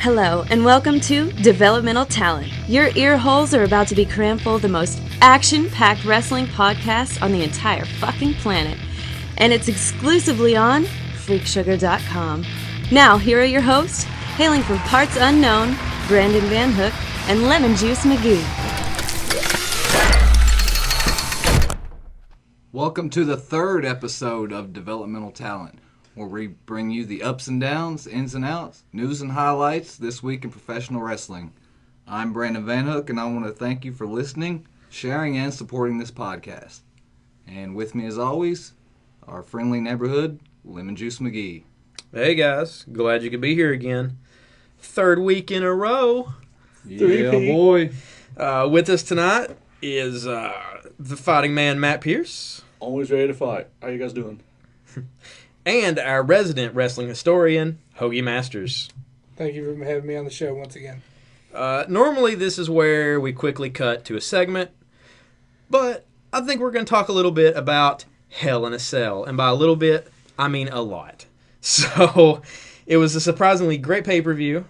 Hello, and welcome to Developmental Talent. Your ear holes are about to be crammed full of the most action-packed wrestling podcast on the entire fucking planet. And it's exclusively on freaksugar.com. Now, here are your hosts, hailing from parts unknown, Brandon Van Hook and Lemon Juice McGee. Welcome to the third episode of Developmental Talent, where we bring you the ups and downs, ins and outs, news and highlights this week in professional wrestling. I'm Brandon Van Hook, and I want to thank you for listening, sharing, and supporting this podcast. And with me, as always, our friendly neighborhood, Lemon Juice McGee. Hey guys, glad you could be here again. Third week in a row. Yeah, boy. With us tonight is the fighting man, Matt Pierce. Always ready to fight. How you guys doing? And our resident wrestling historian, Hogie Masters. Thank you for having me on the show once again. Normally, this is where we quickly cut to a segment, but I think we're going to talk a little bit about Hell in a Cell. And by a little bit, I mean a lot. So, it was a surprisingly great pay-per-view.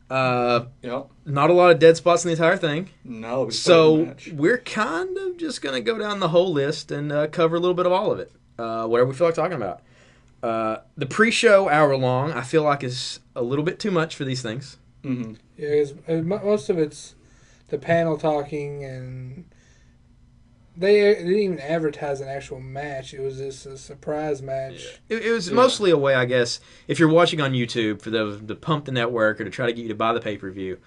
Yep. Not a lot of dead spots in the entire thing. No. So, we're kind of just going to go down the whole list and cover a little bit of all of it. Whatever we feel like talking about. The pre-show hour long, I feel like is a little bit too much for these things. Mm-hmm. Yeah, most of it's the panel talking, and they didn't even advertise an actual match. It was just a surprise match. Yeah. It was mostly a way, I guess, if you're watching on YouTube, for them to pump the network or to try to get you to buy the pay-per-view.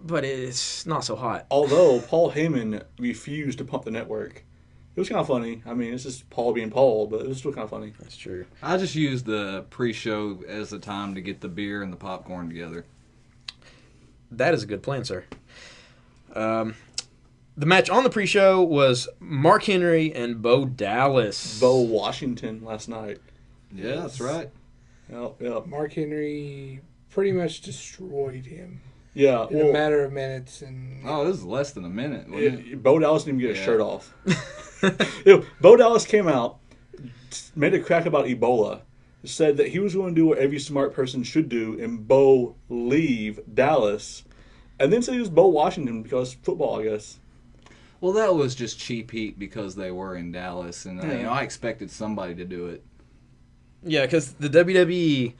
But it's not so hot. Although Paul Heyman refused to pump the network. It was kind of funny. I mean, it's just Paul being Paul, but it was still kind of funny. That's true. I just used the pre-show as the time to get the beer and the popcorn together. That is a good plan, sir. The match on the pre-show was Mark Henry and Bo Dallas. Bo Washington last night. Yeah, that's right. Yep. Mark Henry pretty much destroyed him. Yeah. In a matter of minutes. And Oh, this is less than a minute, wasn't it? Bo Dallas didn't even get a shirt off. Bo Dallas came out, made a crack about Ebola, said that he was going to do what every smart person should do and leave Dallas, and then said he was Bo Washington because football, I guess. Well, that was just cheap heat because they were in Dallas, and I expected somebody to do it. Yeah, because the WWE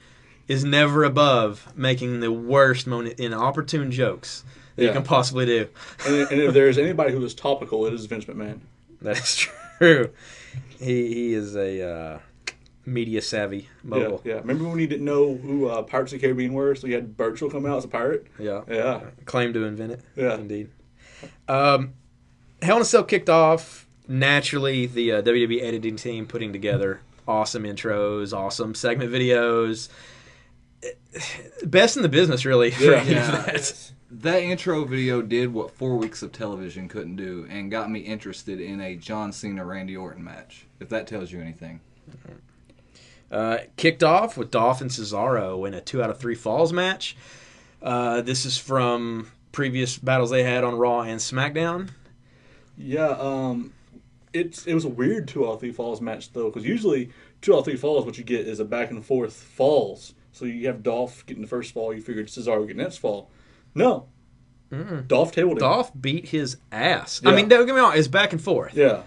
is never above making the worst inopportune jokes that you can possibly do. And if there's anybody who is topical, it is Vince McMahon. That is true. He is a media savvy mogul. Yeah. Remember when he didn't know who Pirates of the Caribbean were, so he had Birchall come out as a pirate? Yeah. Claimed to invent it. Yeah. Indeed. Hell in a Cell kicked off. Naturally, the WWE editing team putting together awesome intros, awesome segment videos. Best in the business, really. Yeah. That intro video did what 4 weeks of television couldn't do and got me interested in a John Cena-Randy Orton match, if that tells you anything. Kicked off with Dolph and Cesaro in a 2 out of 3 falls match. This is from previous battles they had on Raw and SmackDown. Yeah, it was a weird 2 out of 3 falls match, though, because usually 2 out of 3 falls, what you get is a back-and-forth falls. So you have Dolph getting the first fall, you figured Cesaro getting the next fall. No. Dolph tabled him. Dolph beat his ass. Yeah. I mean, don't get me wrong, it's back and forth. Yeah.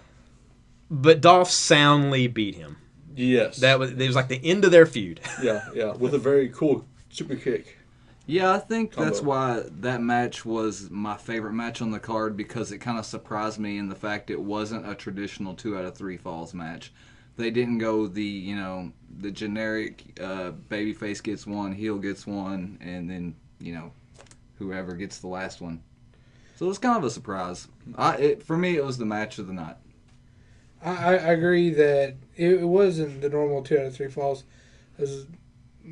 But Dolph soundly beat him. Yes. It was like the end of their feud. Yeah, with a very cool super kick. Yeah, I think combo. that's why that match was my favorite match on the card, because it kind of surprised me in the fact it wasn't a traditional 2 out of 3 falls match. They didn't go the generic babyface gets one, heel gets one, and then, whoever gets the last one. So it was kind of a surprise. For me, it was the match of the night. I agree that it wasn't the normal 2 out of 3 falls. As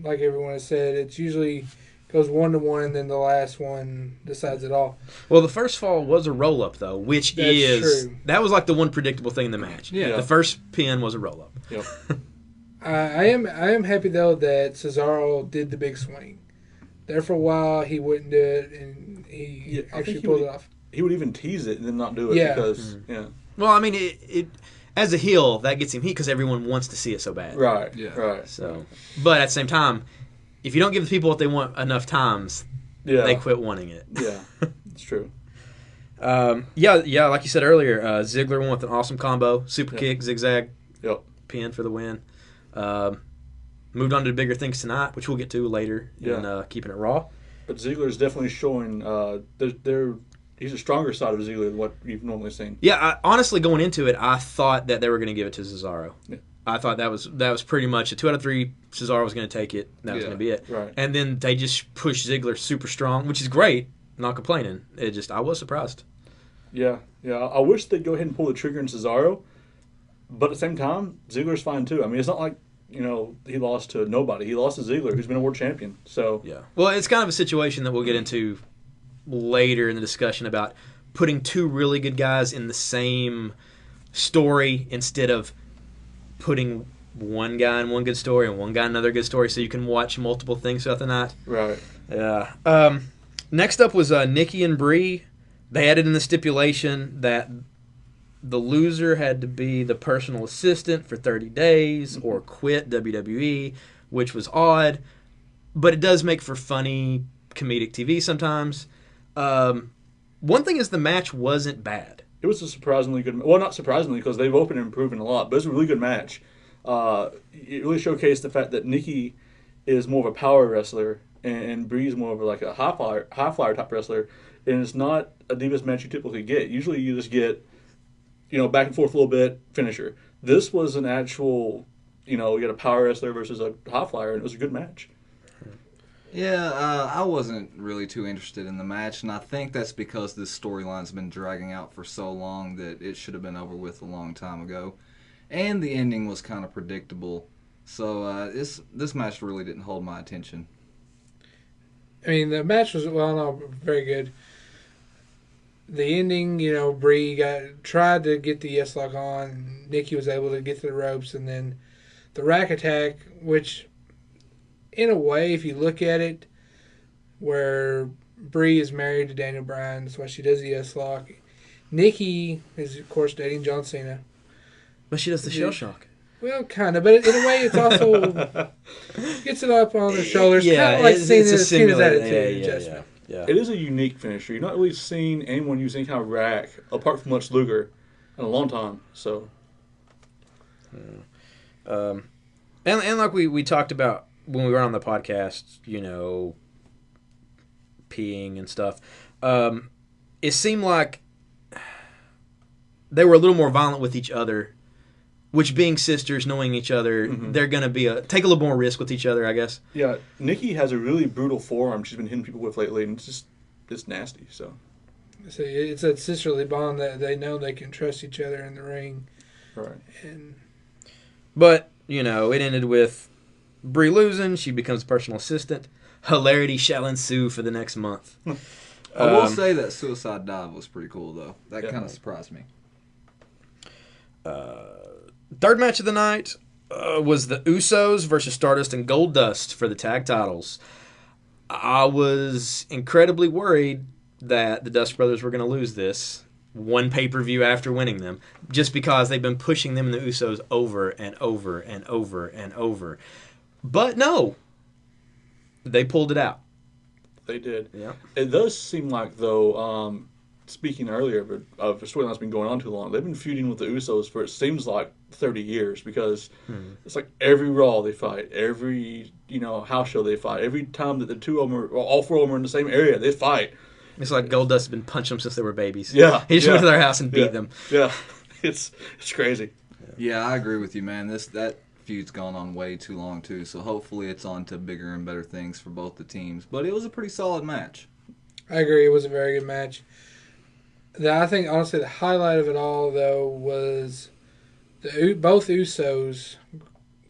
like everyone has said, it's usually goes 1-1, and then the last one decides it all. Well, the first fall was a roll-up, though, which true. That was like the one predictable thing in the match. Yeah. The first pin was a roll-up. Yep. I am happy, though, that Cesaro did the big swing. There for a while, he wouldn't do it, and he actually pulled it off. He would even tease it and then not do it because, Well, I mean, it as a heel, that gets him heat because everyone wants to see it so bad. Right, Yeah. right. So, but at the same time, if you don't give the people what they want enough times, they quit wanting it. Yeah, it's true. Yeah, like you said earlier, Ziggler won with an awesome combo, super kick, zigzag, pin for the win. Moved on to bigger things tonight, which we'll get to later in Keeping It Raw. But Ziggler is definitely showing he's a stronger side of Ziggler than what you've normally seen. Yeah, honestly, going into it, I thought that they were going to give it to Cesaro. Yeah. I thought that was pretty much a 2 out of 3. Cesaro was going to take it. That was going to be it. Right. And then they just pushed Ziggler super strong, which is great. Not complaining. I was surprised. Yeah. I wish they'd go ahead and pull the trigger in Cesaro, but at the same time, Ziggler's fine too. I mean, it's not like he lost to nobody. He lost to Ziggler, who's been a world champion. So yeah. Well, it's kind of a situation that we'll get into later in the discussion about putting two really good guys in the same story instead of putting one guy in one good story and one guy in another good story, so you can watch multiple things throughout the night. Right. Yeah. Next up was Nikki and Brie. They added in the stipulation that the loser had to be the personal assistant for 30 days or quit WWE, which was odd, but it does make for funny comedic TV sometimes. One thing is the match wasn't bad. It was a surprisingly good. Well, not surprisingly, because they've opened and improved a lot, but it was a really good match. It really showcased the fact that Nikki is more of a power wrestler and Brie's more of like a high flyer type wrestler, and it's not a Divas match you typically get. Usually, you just get back and forth a little bit, finisher. This was an actual, you got a power wrestler versus a high flyer, and it was a good match. Yeah, I wasn't really too interested in the match, and I think that's because this storyline's been dragging out for so long that it should have been over with a long time ago. And the ending was kind of predictable, so this match really didn't hold my attention. I mean, the match was, very good. The ending, Brie tried to get the yes lock on. Nikki was able to get to the ropes, and then the rack attack, which, in a way, if you look at it, where Brie is married to Daniel Bryan, that's why she does the yes lock. Nikki is, of course, dating John Cena. But she does the shell shock. Well, kind of, but in a way, it's also gets it up on the shoulders. Yeah, kind of like Cena's attitude adjustment. Yeah. It is a unique finisher. You've not really seen anyone use any kind of rack apart from Lex Luger in a long time. So, and like we talked about when we were on the podcast, peeing and stuff. It seemed like they were a little more violent with each other. Which, being sisters, knowing each other, they're going to take a little more risk with each other, I guess. Yeah, Nikki has a really brutal forearm she's been hitting people with lately, and it's nasty. So it's a sisterly bond that they know they can trust each other in the ring. Right. But, it ended with Brie losing. She becomes personal assistant. Hilarity shall ensue for the next month. I will say that Suicide Dive was pretty cool, though. That kind of surprised me. Third match of the night was the Usos versus Stardust and Goldust for the tag titles. I was incredibly worried that the Dust Brothers were going to lose this one pay-per-view after winning them, just because they've been pushing them and the Usos over and over and over and over. But no, they pulled it out. They did. Yeah. It does seem like, though, speaking earlier of a storyline that's been going on too long, they've been feuding with the Usos for, it seems like, 30 years, because it's like every Raw they fight, every house show they fight, every time that the two of them or all four of them are in the same area, they fight. It's like Goldust has been punching them since they were babies. Yeah. He just went to their house and beat them. Yeah. It's crazy. Yeah, I agree with you, man. That feud's gone on way too long, too, so hopefully it's on to bigger and better things for both the teams. But it was a pretty solid match. I agree. It was a very good match. I think, honestly, the highlight of it all, though, was both Usos,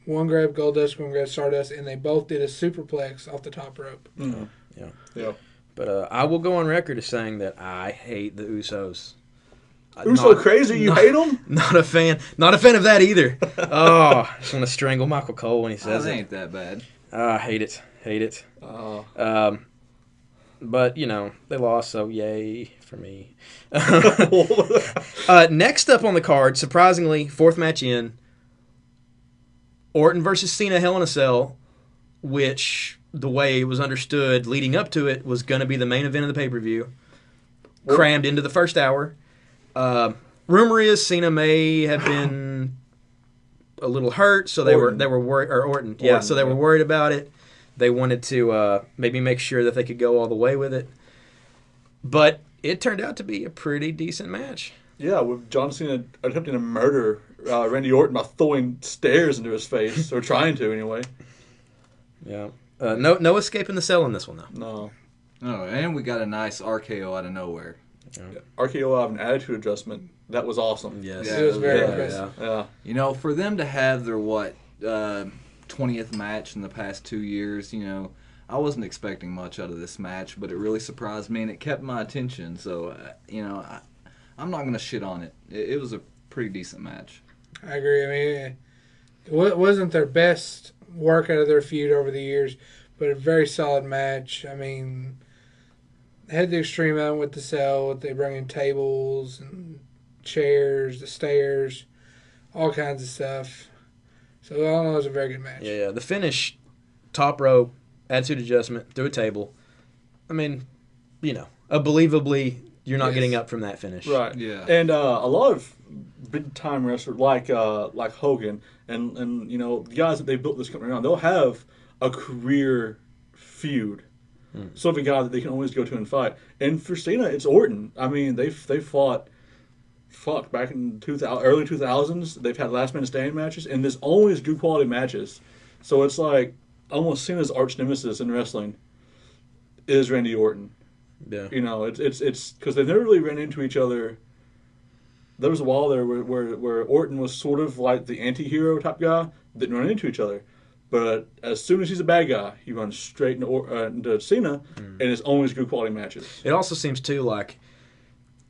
one grabbed Goldust, one grabbed Stardust, and they both did a superplex off the top rope. Mm-hmm. Yeah. But I will go on record as saying that I hate the Usos. Uso crazy? You hate them? Not a fan. Not a fan of that either. Oh, I just want to strangle Michael Cole when he says it. Ain't that bad. I hate it. Hate it. But, they lost, so yay for me. Next up on the card, surprisingly, fourth match in, Orton versus Cena Hell in a Cell, which the way it was understood leading up to it was going to be the main event of the pay-per-view, crammed into the first hour. Rumor is Cena may have been a little hurt, so they were worried, or Orton, yeah, so they were worried about it. They wanted to maybe make sure that they could go all the way with it. But it turned out to be a pretty decent match. Yeah, with John Cena attempting to murder Randy Orton by throwing stairs into his face, or trying to anyway. Yeah. No escaping the cell in this one, though. No. Oh, and we got a nice RKO out of nowhere. Yeah. RKO have an attitude adjustment. That was awesome. Yes. Yeah, It was very impressive. Yeah. You know, for them to have their 20th match in the past 2 years, you know, I wasn't expecting much out of this match, but it really surprised me and it kept my attention. So, you know, I'm not going to shit on it. It was a pretty decent match. I agree. I mean, it wasn't their best work out of their feud over the years, but a very solid match. I mean, they had the extreme element with the cell. They bring in tables and chairs, the stairs, all kinds of stuff. So all in all, it was a very good match. Yeah. The finish, top rope, attitude adjustment, through a table. I mean, you know, unbelievably, you're not getting up from that finish. Right. Yeah. And a lot of big time wrestlers like Hogan and you know the guys that they built this company around, they'll have a career feud. So a guy that they can always go to and fight. And for Cena, it's Orton. I mean, they fought back in early 2000s. They've had last man standing matches, and there's always good quality matches. So it's like almost Cena's arch nemesis in wrestling is Randy Orton. Yeah. You know, it's because they've never really ran into each other. There was a while there where Orton was sort of like the anti-hero type guy, didn't run into each other. But as soon as he's a bad guy, he runs straight into Cena, and it's always good quality matches. It also seems, too, like,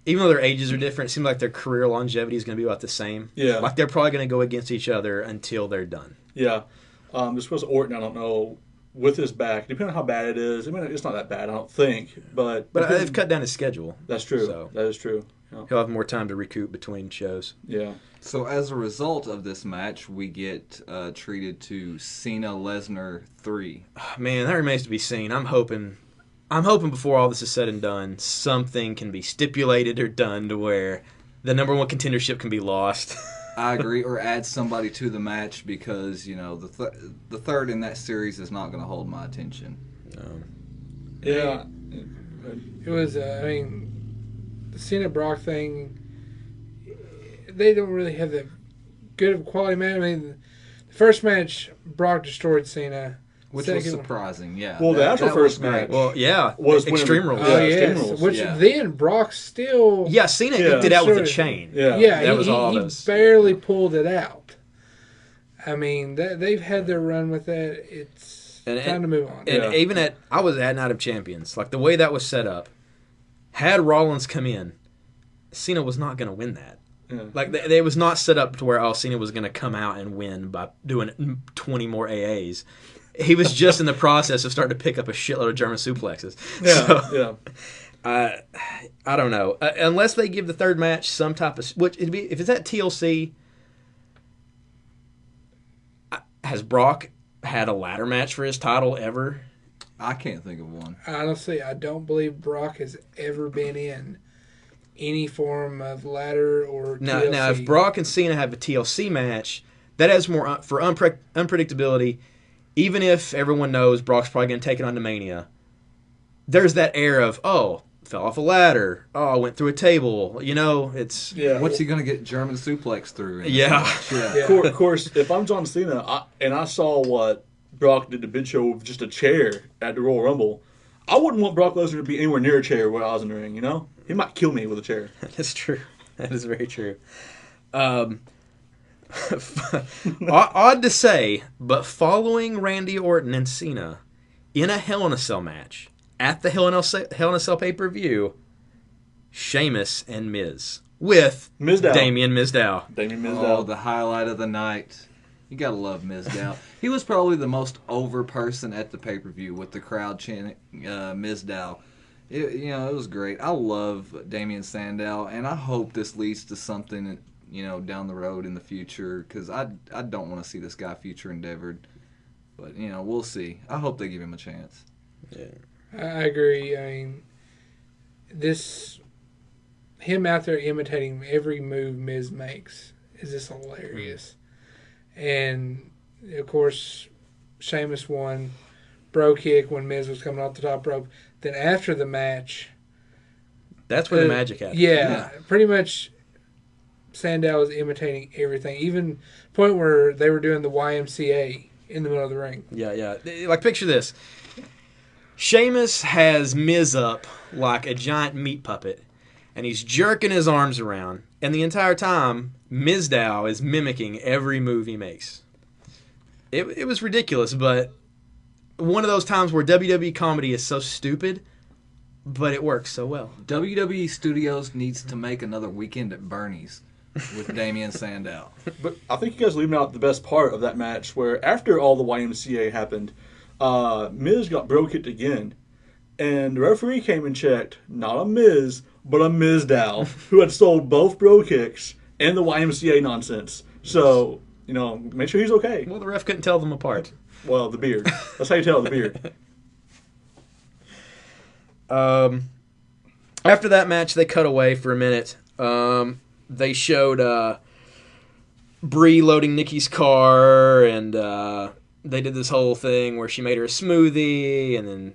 even though their ages are different, it seems like their career longevity is going to be about the same. Yeah. Like, they're probably going to go against each other until they're done. Yeah. This was Orton, I don't know, with his back, depending on how bad it is. I mean, it's not that bad, I don't think. But they've cut down his schedule. That's true. So that is true. Yeah. he'll have more time to recoup between shows. Yeah. So as a result of this match, we get treated to Cena Lesnar 3. Man, that remains to be seen. I'm hoping before all this is said and done, something can be stipulated or done to where the number one contendership can be lost. I agree, or add somebody to the match because, you know, the third in that series is not going to hold my attention. Yeah. It was, I mean, the Cena Brock thing, they don't really have the good of quality match. I mean, the first match, Brock destroyed Cena. Which Second was one- surprising, yeah. Well, the actual that first was great. match Well, yeah, was Extreme winning- Rules. Oh, Yeah, yes. Extreme Rules, Which yeah. then Brock still... Yeah, Cena Yeah. eked it out with a Sure. chain. Yeah. Yeah, That was all he this. barely pulled it out. I mean, they've had their run with that. It's And- time to move on. And Yeah. even I was at Night of Champions. Like, the way that was set up, had Rollins come in, Cena was not going to win that. Yeah. Like, it was not set up to where Cena was going to come out and win by doing 20 more AAs. He was just in the process of starting to pick up a shitload of German suplexes. Yeah. So, Yeah. I don't know. Unless they give the third match some type of... Which it'd be, if it's at TLC, has Brock had a ladder match for his title ever? I can't think of one. Honestly, I don't believe Brock has ever been in any form of ladder or TLC. Now, if Brock and Cena have a TLC match, that has more for unpredictability. Even if everyone knows Brock's probably going to take it on to Mania, there's that air of, oh, fell off a ladder. Oh, went through a table. You know, it's... Yeah. What's he going to get German suplex through? in Yeah. this match? Yeah. Of course, if I'm John Cena and I saw what Brock did to Big Show with just a chair at the Royal Rumble, I wouldn't want Brock Lesnar to be anywhere near a chair while I was in the ring, you know? He might kill me with a chair. That's true. That is very true. Odd to say, but following Randy Orton and Cena in a Hell in a Cell match at the Hell in a Cell pay-per-view, Sheamus and Miz with Mizdow. Damien Mizdow. Damien Oh, Mizdow. the highlight of the night. You gotta love Mizdow. He was probably the most over person at the pay-per-view with the crowd chanting Mizdow. It was great. I love Damien Sandow, and I hope this leads to something, down the road in the future, because I don't want to see this guy future endeavored. But, we'll see. I hope they give him a chance. Yeah. I agree. I mean, him out there imitating every move Miz makes is just hilarious. And, of course, Sheamus won. Bro kick when Miz was coming off the top rope. Then after the match... That's where the magic happened. Yeah, pretty much Sandow was imitating everything. Even the point where they were doing the YMCA in the middle of the ring. Yeah. Like, picture this. Sheamus has Miz up like a giant meat puppet, and he's jerking his arms around. And the entire time, Mizdow is mimicking every move he makes. It was ridiculous, but one of those times where WWE comedy is so stupid, but it works so well. WWE Studios needs to make another Weekend at Bernie's with Damian Sandow. But I think you guys leaving out the best part of that match, where after all the YMCA happened, Miz got bro kicked again, and the referee came and checked not a Miz, but a Mizdow, who had sold both bro kicks and the YMCA nonsense. So, make sure he's okay. Well, the ref couldn't tell them apart. Well, the beard. That's how you tell the beard. After that match, they cut away for a minute. They showed Brie loading Nikki's car, and they did this whole thing where she made her a smoothie, and then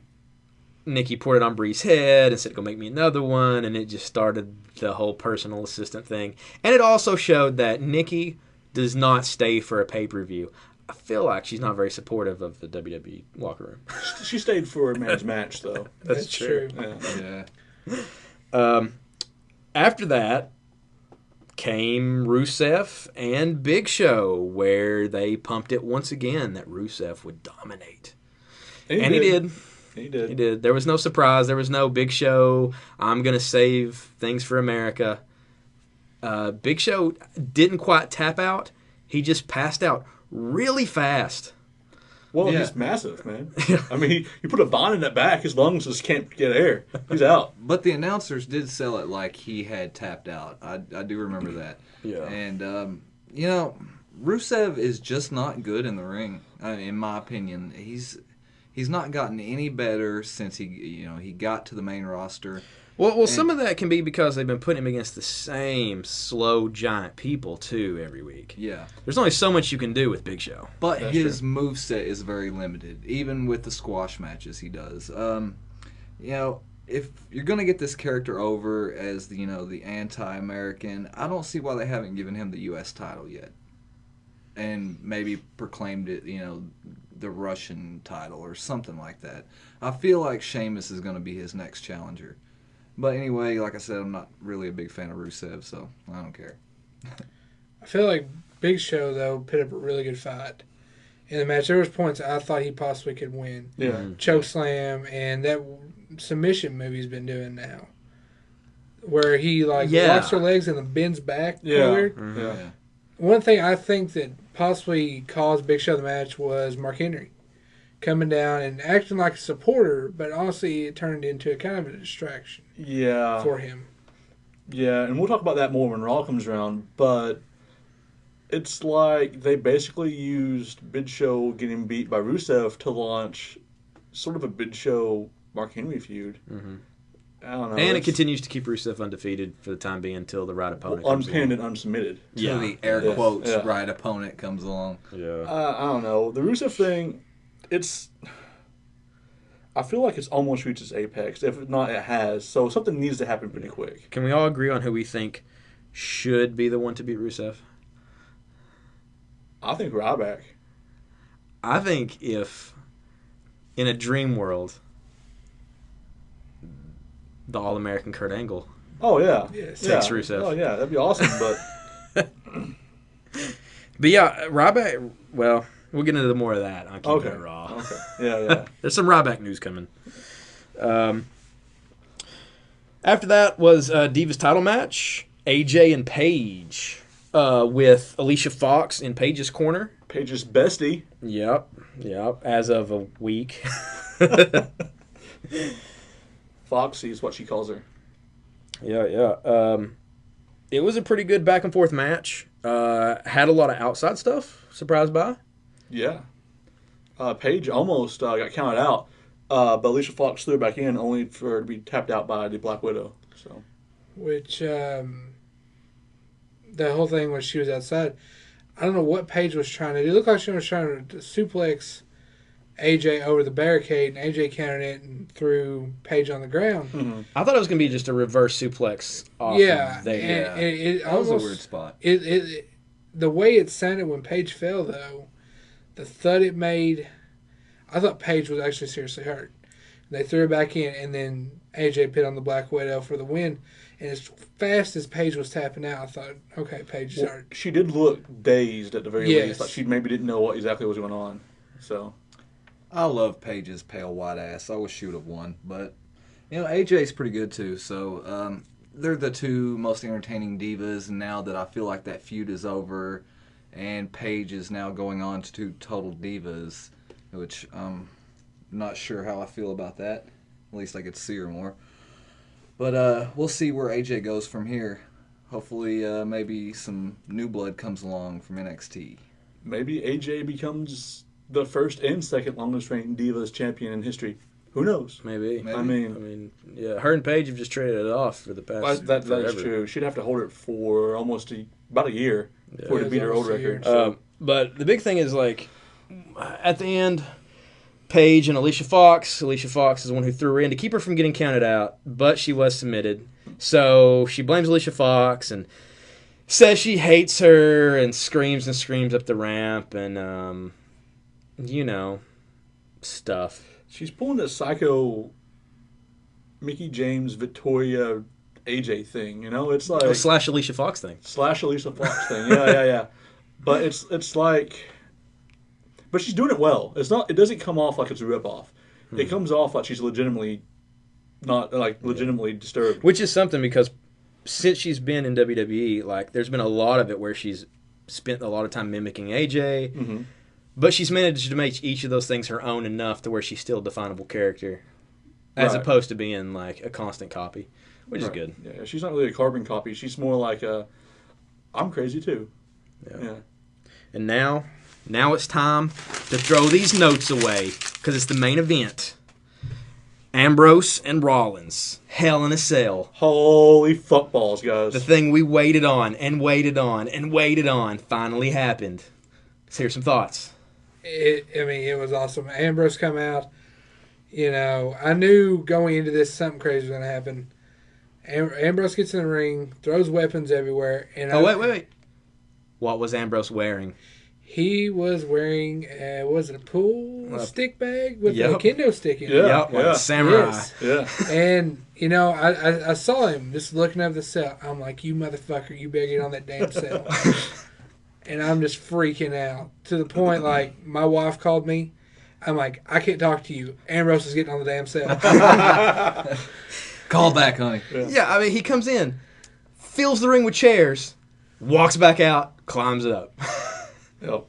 Nikki poured it on Brie's head and said, "Go make me another one," and it just started the whole personal assistant thing. And it also showed that Nikki does not stay for a pay-per-view. I feel like she's not very supportive of the WWE locker room. She stayed for a man's match, though. That's true. Yeah. After that came Rusev and Big Show, where they pumped it once again that Rusev would dominate. And he did. He did. He did. There was no surprise. There was no Big Show, I'm going to save things for America. Big Show didn't quite tap out. He just passed out really fast. Well, he's massive, man. I mean, you put a bond in that back, his lungs just can't get air. He's out. But the announcers did sell it like he had tapped out. I do remember that. Yeah. And, Rusev is just not good in the ring, in my opinion. He's not gotten any better since he got to the main roster. Well, some of that can be because they've been putting him against the same slow giant people too every week. Yeah. There's only so much you can do with Big Show. But his moveset is very limited, even with the squash matches he does. If you're going to get this character over as the anti-American, I don't see why they haven't given him the U.S. title yet. And maybe proclaimed it, the Russian title or something like that. I feel like Sheamus is going to be his next challenger. But anyway, like I said, I'm not really a big fan of Rusev, so I don't care. I feel like Big Show, though, put up a really good fight in the match. There was points I thought he possibly could win. Yeah. Choke slam and that submission move he's been doing now, where he locks her legs and then bends back. Yeah. Weird. Mm-hmm. Yeah. One thing I think that possibly caused Big Show the match was Mark Henry coming down and acting like a supporter, but honestly it turned into a kind of a distraction for him. Yeah, and we'll talk about that more when Raw comes around, but it's like they basically used Big Show getting beat by Rusev to launch sort of a Big Show Mark Henry feud. Mm-hmm. I don't know. And it continues to keep Rusev undefeated for the time being until the right opponent comes unpinned along. and unsubmitted. Till the air quotes right opponent comes along. Yeah. I don't know. The Rusev thing, I feel like it's almost reached its apex. If not, it has. So something needs to happen pretty quick. Can we all agree on who we think should be the one to beat Rusev? I think Ryback. I think if, in a dream world, the All-American Kurt Angle Oh, yeah. Yes. takes Rusev. Oh, yeah. That'd be awesome, but... But yeah, Ryback, well, we'll get into more of that on Keep It Raw. Okay. Yeah. There's some Ryback news coming. After that was Divas title match. AJ and Paige with Alicia Fox in Paige's corner. Paige's bestie. Yep. As of a week. Foxy is what she calls her. Yeah. It was a pretty good back and forth match. Had a lot of outside stuff. Surprised by. Yeah. Paige almost got counted out, but Alicia Fox threw her back in, only for her to be tapped out by the Black Widow. So, Which the whole thing when she was outside, I don't know what Paige was trying to do. It looked like she was trying to suplex AJ over the barricade, and AJ countered it and threw Paige on the ground. mm-hmm. I thought it was going to be just a reverse suplex off Yeah, of there. and it That was almost a weird spot. The way it sounded when Paige fell, though, the thud it made, I thought Paige was actually seriously hurt. They threw her back in, and then AJ put on the Black Widow for the win. And as fast as Paige was tapping out, I thought, okay, Paige is hurt. She did look dazed at the very Yes. least. Like she maybe didn't know what exactly was going on. So, I love Paige's pale white ass. I wish she would have won, but AJ's pretty good too. So they're the two most entertaining divas. And now that I feel like that feud is over, and Paige is now going on to two total divas, which I'm not sure how I feel about that. At least I get to see her more. But we'll see where AJ goes from here. Hopefully, maybe some new blood comes along from NXT. maybe AJ becomes the first and second longest reigning Divas champion in history. Who knows? Maybe. I mean, yeah. Her and Paige have just traded it off for the past. that forever. is true. She'd have to hold it for almost about a year for her to beat her old almost a year. record. So. But the big thing is, like, at the end, Paige and Alicia Fox. Alicia Fox is the one who threw her in to keep her from getting counted out, but she was submitted. So she blames Alicia Fox and says she hates her and screams up the ramp and, stuff. She's pulling the psycho Mickey James, Victoria, AJ thing. It's like Slash Alicia Fox thing. slash Alicia Fox thing. Yeah. But it's like, but she's doing it well. It's not. It doesn't come off like it's a ripoff. It comes off like she's legitimately legitimately disturbed. Which is something because since she's been in WWE, like, there's been a lot of it where she's spent a lot of time mimicking AJ. Mm-hmm. But she's managed to make each of those things her own enough to where she's still a definable character, as Right. opposed to being like a constant copy, which is good. Yeah, she's not really a carbon copy. She's more like I'm crazy too. Yeah. And now it's time to throw these notes away because it's the main event. Ambrose and Rollins, Hell in a Cell. Holy fuckballs, guys! The thing we waited on and waited on and waited on finally happened. Let's hear some thoughts. It was awesome. Ambrose come out. I knew going into this something crazy was going to happen. Ambrose gets in the ring, throws weapons everywhere. And Wait. What was Ambrose wearing? He was wearing, was it a pool stick bag with Yep. a kendo stick in it? Yeah. Yep, like a samurai. Yes. Yeah. And, I saw him just looking over the cell. I'm like, you motherfucker, you better get on that damn cell. And I'm just freaking out to the point, like, my wife called me. I'm like, I can't talk to you. Ambrose is getting on the damn cell. Call back, honey. Yeah, he comes in, fills the ring with chairs, walks back out, climbs it up. Yep.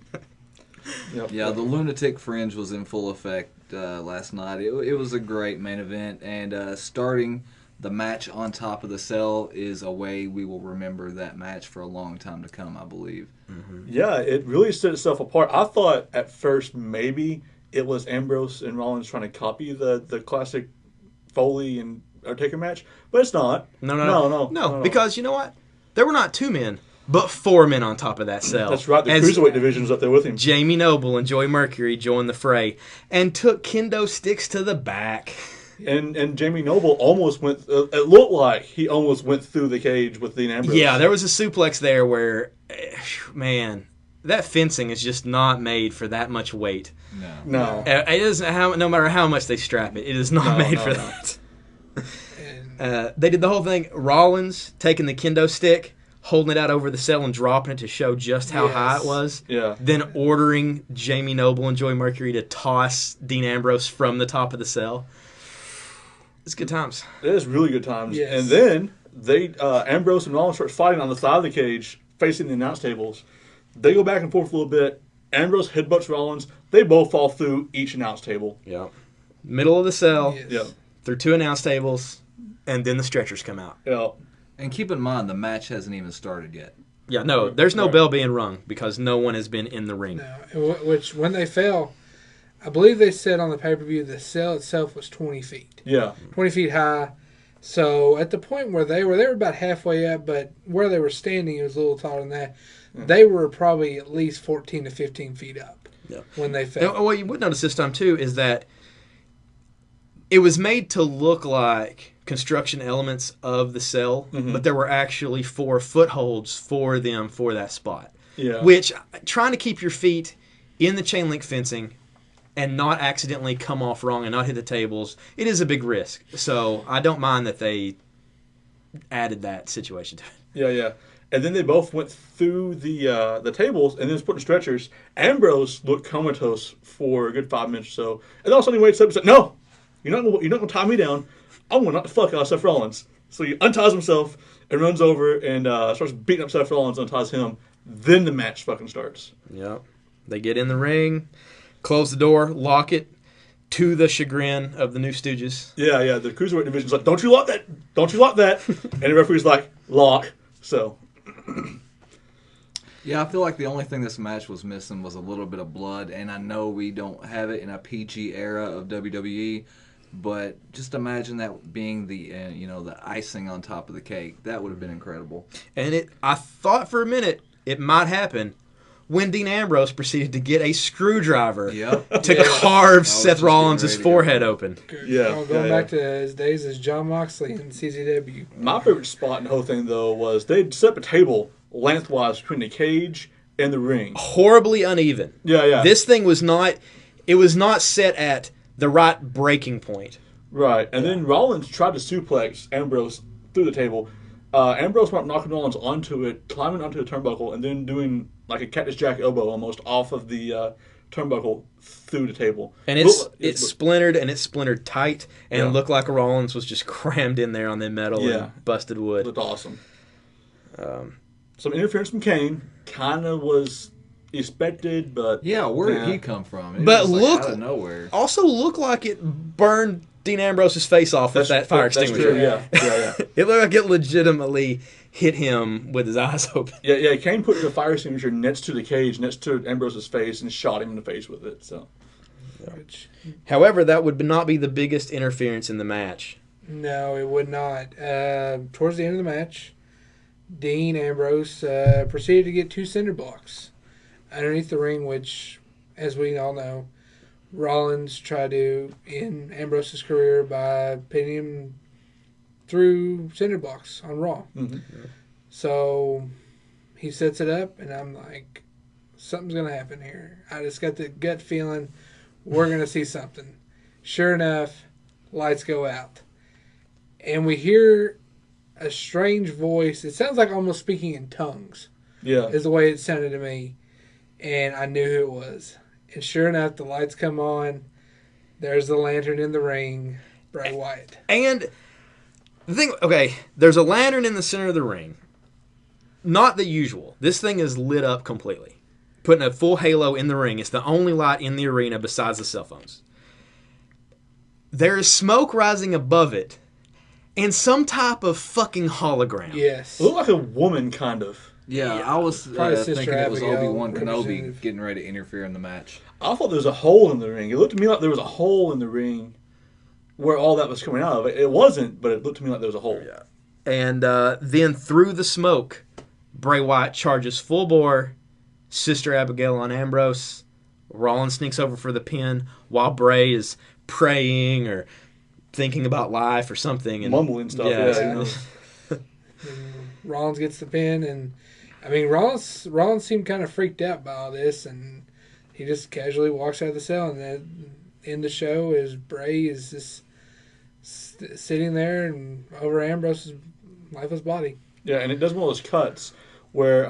Yeah, the Lunatic Fringe was in full effect last night. It was a great main event, and starting the match on top of the cell is a way we will remember that match for a long time to come, I believe. Mm-hmm. Yeah, it really set itself apart. I thought at first maybe it was Ambrose and Rollins trying to copy the classic Foley and Undertaker match, but it's not. No, because you know what? There were not two men, but four men on top of that cell. That's right. The As cruiserweight division was up there with him. Jamie Noble and Joey Mercury joined the fray and took kendo sticks to the back. And Jamie Noble almost went. It looked like he almost went through the cage with Dean Ambrose. Yeah, there was a suplex there where, man, that fencing is just not made for that much weight. No. It isn't. No matter how much they strap it, it is not made for that. They did the whole thing. Rollins taking the kendo stick, holding it out over the cell and dropping it to show just how high it was. Yeah. Then ordering Jamie Noble and Joey Mercury to toss Dean Ambrose from the top of the cell. It's good times. It is really good times. Yes. And then they Ambrose and Rollins start fighting on the side of the cage, facing the announce tables. They go back and forth a little bit. Ambrose headbutts Rollins. They both fall through each announce table. Yeah. Middle of the cell, Yes. Yeah. through two announce tables, and then the stretchers come out. Yeah. And keep in mind, the match hasn't even started yet. Yeah, no, there's no bell being rung because no one has been in the ring. No, which when they fell, I believe they said on the pay-per-view the cell itself was 20 feet. Yeah. 20 feet high. So at the point where they were about halfway up, but where they were standing, it was a little taller than that. They were probably at least 14 to 15 feet up when they fell. And what you would notice this time, too, is that it was made to look like construction elements of the cell, but there were actually 4 footholds for them for that spot. Yeah. Which, trying to keep your feet in the chain link fencing and not accidentally come off wrong and not hit the tables, it is a big risk. So I don't mind that they added that situation to it. Yeah. And then they both went through the tables and then was put in stretchers. Ambrose looked comatose for a good 5 minutes or so. And then all of a sudden he wakes up and said, "No, you're not going to tie me down. I'm going to knock the fuck out of Seth Rollins." So he unties himself and runs over and starts beating up Seth Rollins, unties him. Then the match fucking starts. Yep. They get in the ring, close the door, lock it, to the chagrin of the New Stooges. Yeah. The Cruiserweight division's like, "Don't you lock that. Don't you lock that." And the referee's like, "Lock." So... Yeah, I feel like the only thing this match was missing was a little bit of blood, and I know we don't have it in a PG era of WWE, but just imagine that being the the icing on top of the cake. That would have been incredible. And I thought for a minute it might happen when Dean Ambrose proceeded to get a screwdriver to carve Seth Rollins' forehead open. Yeah. Going back to his days as John Moxley in CZW. My favorite spot in the whole thing, though, was they'd set up a table lengthwise between the cage and the ring. Horribly uneven. Yeah. This thing was not set at the right breaking point. Right. And then Rollins tried to suplex Ambrose through the table. Ambrose went knocking Rollins onto it, climbing onto the turnbuckle, and then doing like a Cactus Jack elbow almost off of the turnbuckle through the table. And it splintered, and it splintered tight, and it looked like Rollins was just crammed in there on the metal and busted wood. It looked awesome. Some interference from Kane kind of was expected, but... Yeah, where did he come from? It but was out of nowhere. Also looked like it burned Dean Ambrose's face off with that fire extinguisher. True, yeah. It looked like it legitimately hit him with his eyes open. Yeah, Kane put the fire extinguisher next to the cage, next to Ambrose's face, and shot him in the face with it. So, However, that would not be the biggest interference in the match. No, it would not. Towards the end of the match, Dean Ambrose proceeded to get 2 cinder blocks underneath the ring, which, as we all know, Rollins tried to end Ambrose's career by pinning him through cinder blocks on Raw. mm-hmm. So he sets it up, and I'm like, something's going to happen here. I just got the gut feeling we're going to see something. Sure enough, lights go out. And we hear a strange voice. It sounds like almost speaking in tongues. Yeah. Is the way it sounded to me. And I knew who it was. And sure enough, the lights come on. There's the lantern in the ring. Bray Wyatt. And the thing, there's a lantern in the center of the ring. Not the usual. This thing is lit up completely. Putting a full halo in the ring. It's the only light in the arena besides the cell phones. There is smoke rising above it. And some type of fucking hologram. Yes. It looked like a woman, kind of. Yeah, I was Sister thinking it was Abigail, Obi-Wan Kenobi representative. getting ready to interfere in the match. I thought there was a hole in the ring. It looked to me like there was a hole in the ring where all that was coming out of. It wasn't, but it looked to me like there was a hole. Yeah. And then through the smoke, Bray Wyatt charges full bore, Sister Abigail on Ambrose. Rollins sneaks over for the pin while Bray is praying or thinking about life or something. And mumbling stuff. Yeah. Rollins gets the pin, and I mean Rollins seemed kind of freaked out by all this, and he just casually walks out of the cell, and then in the show is Bray is just sitting there and over Ambrose's lifeless body. Yeah, and it does one of those cuts where,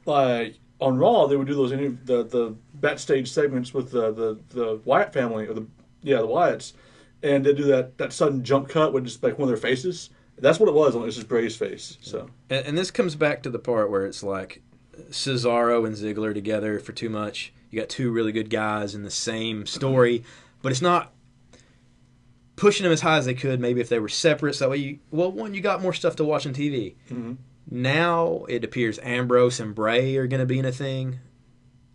like on Raw, they would do those the backstage segments with the Wyatt family or the Wyatts, and they do that sudden jump cut with just like one of their faces. That's what it was. Only it was just Bray's face. So, and this comes back to the part where it's like Cesaro and Ziggler together for too much. You got 2 really good guys in the same story, but it's not pushing them as high as they could. Maybe if they were separate, so that way you got more stuff to watch on TV. mm-hmm. Now it appears Ambrose and Bray are going to be in a thing.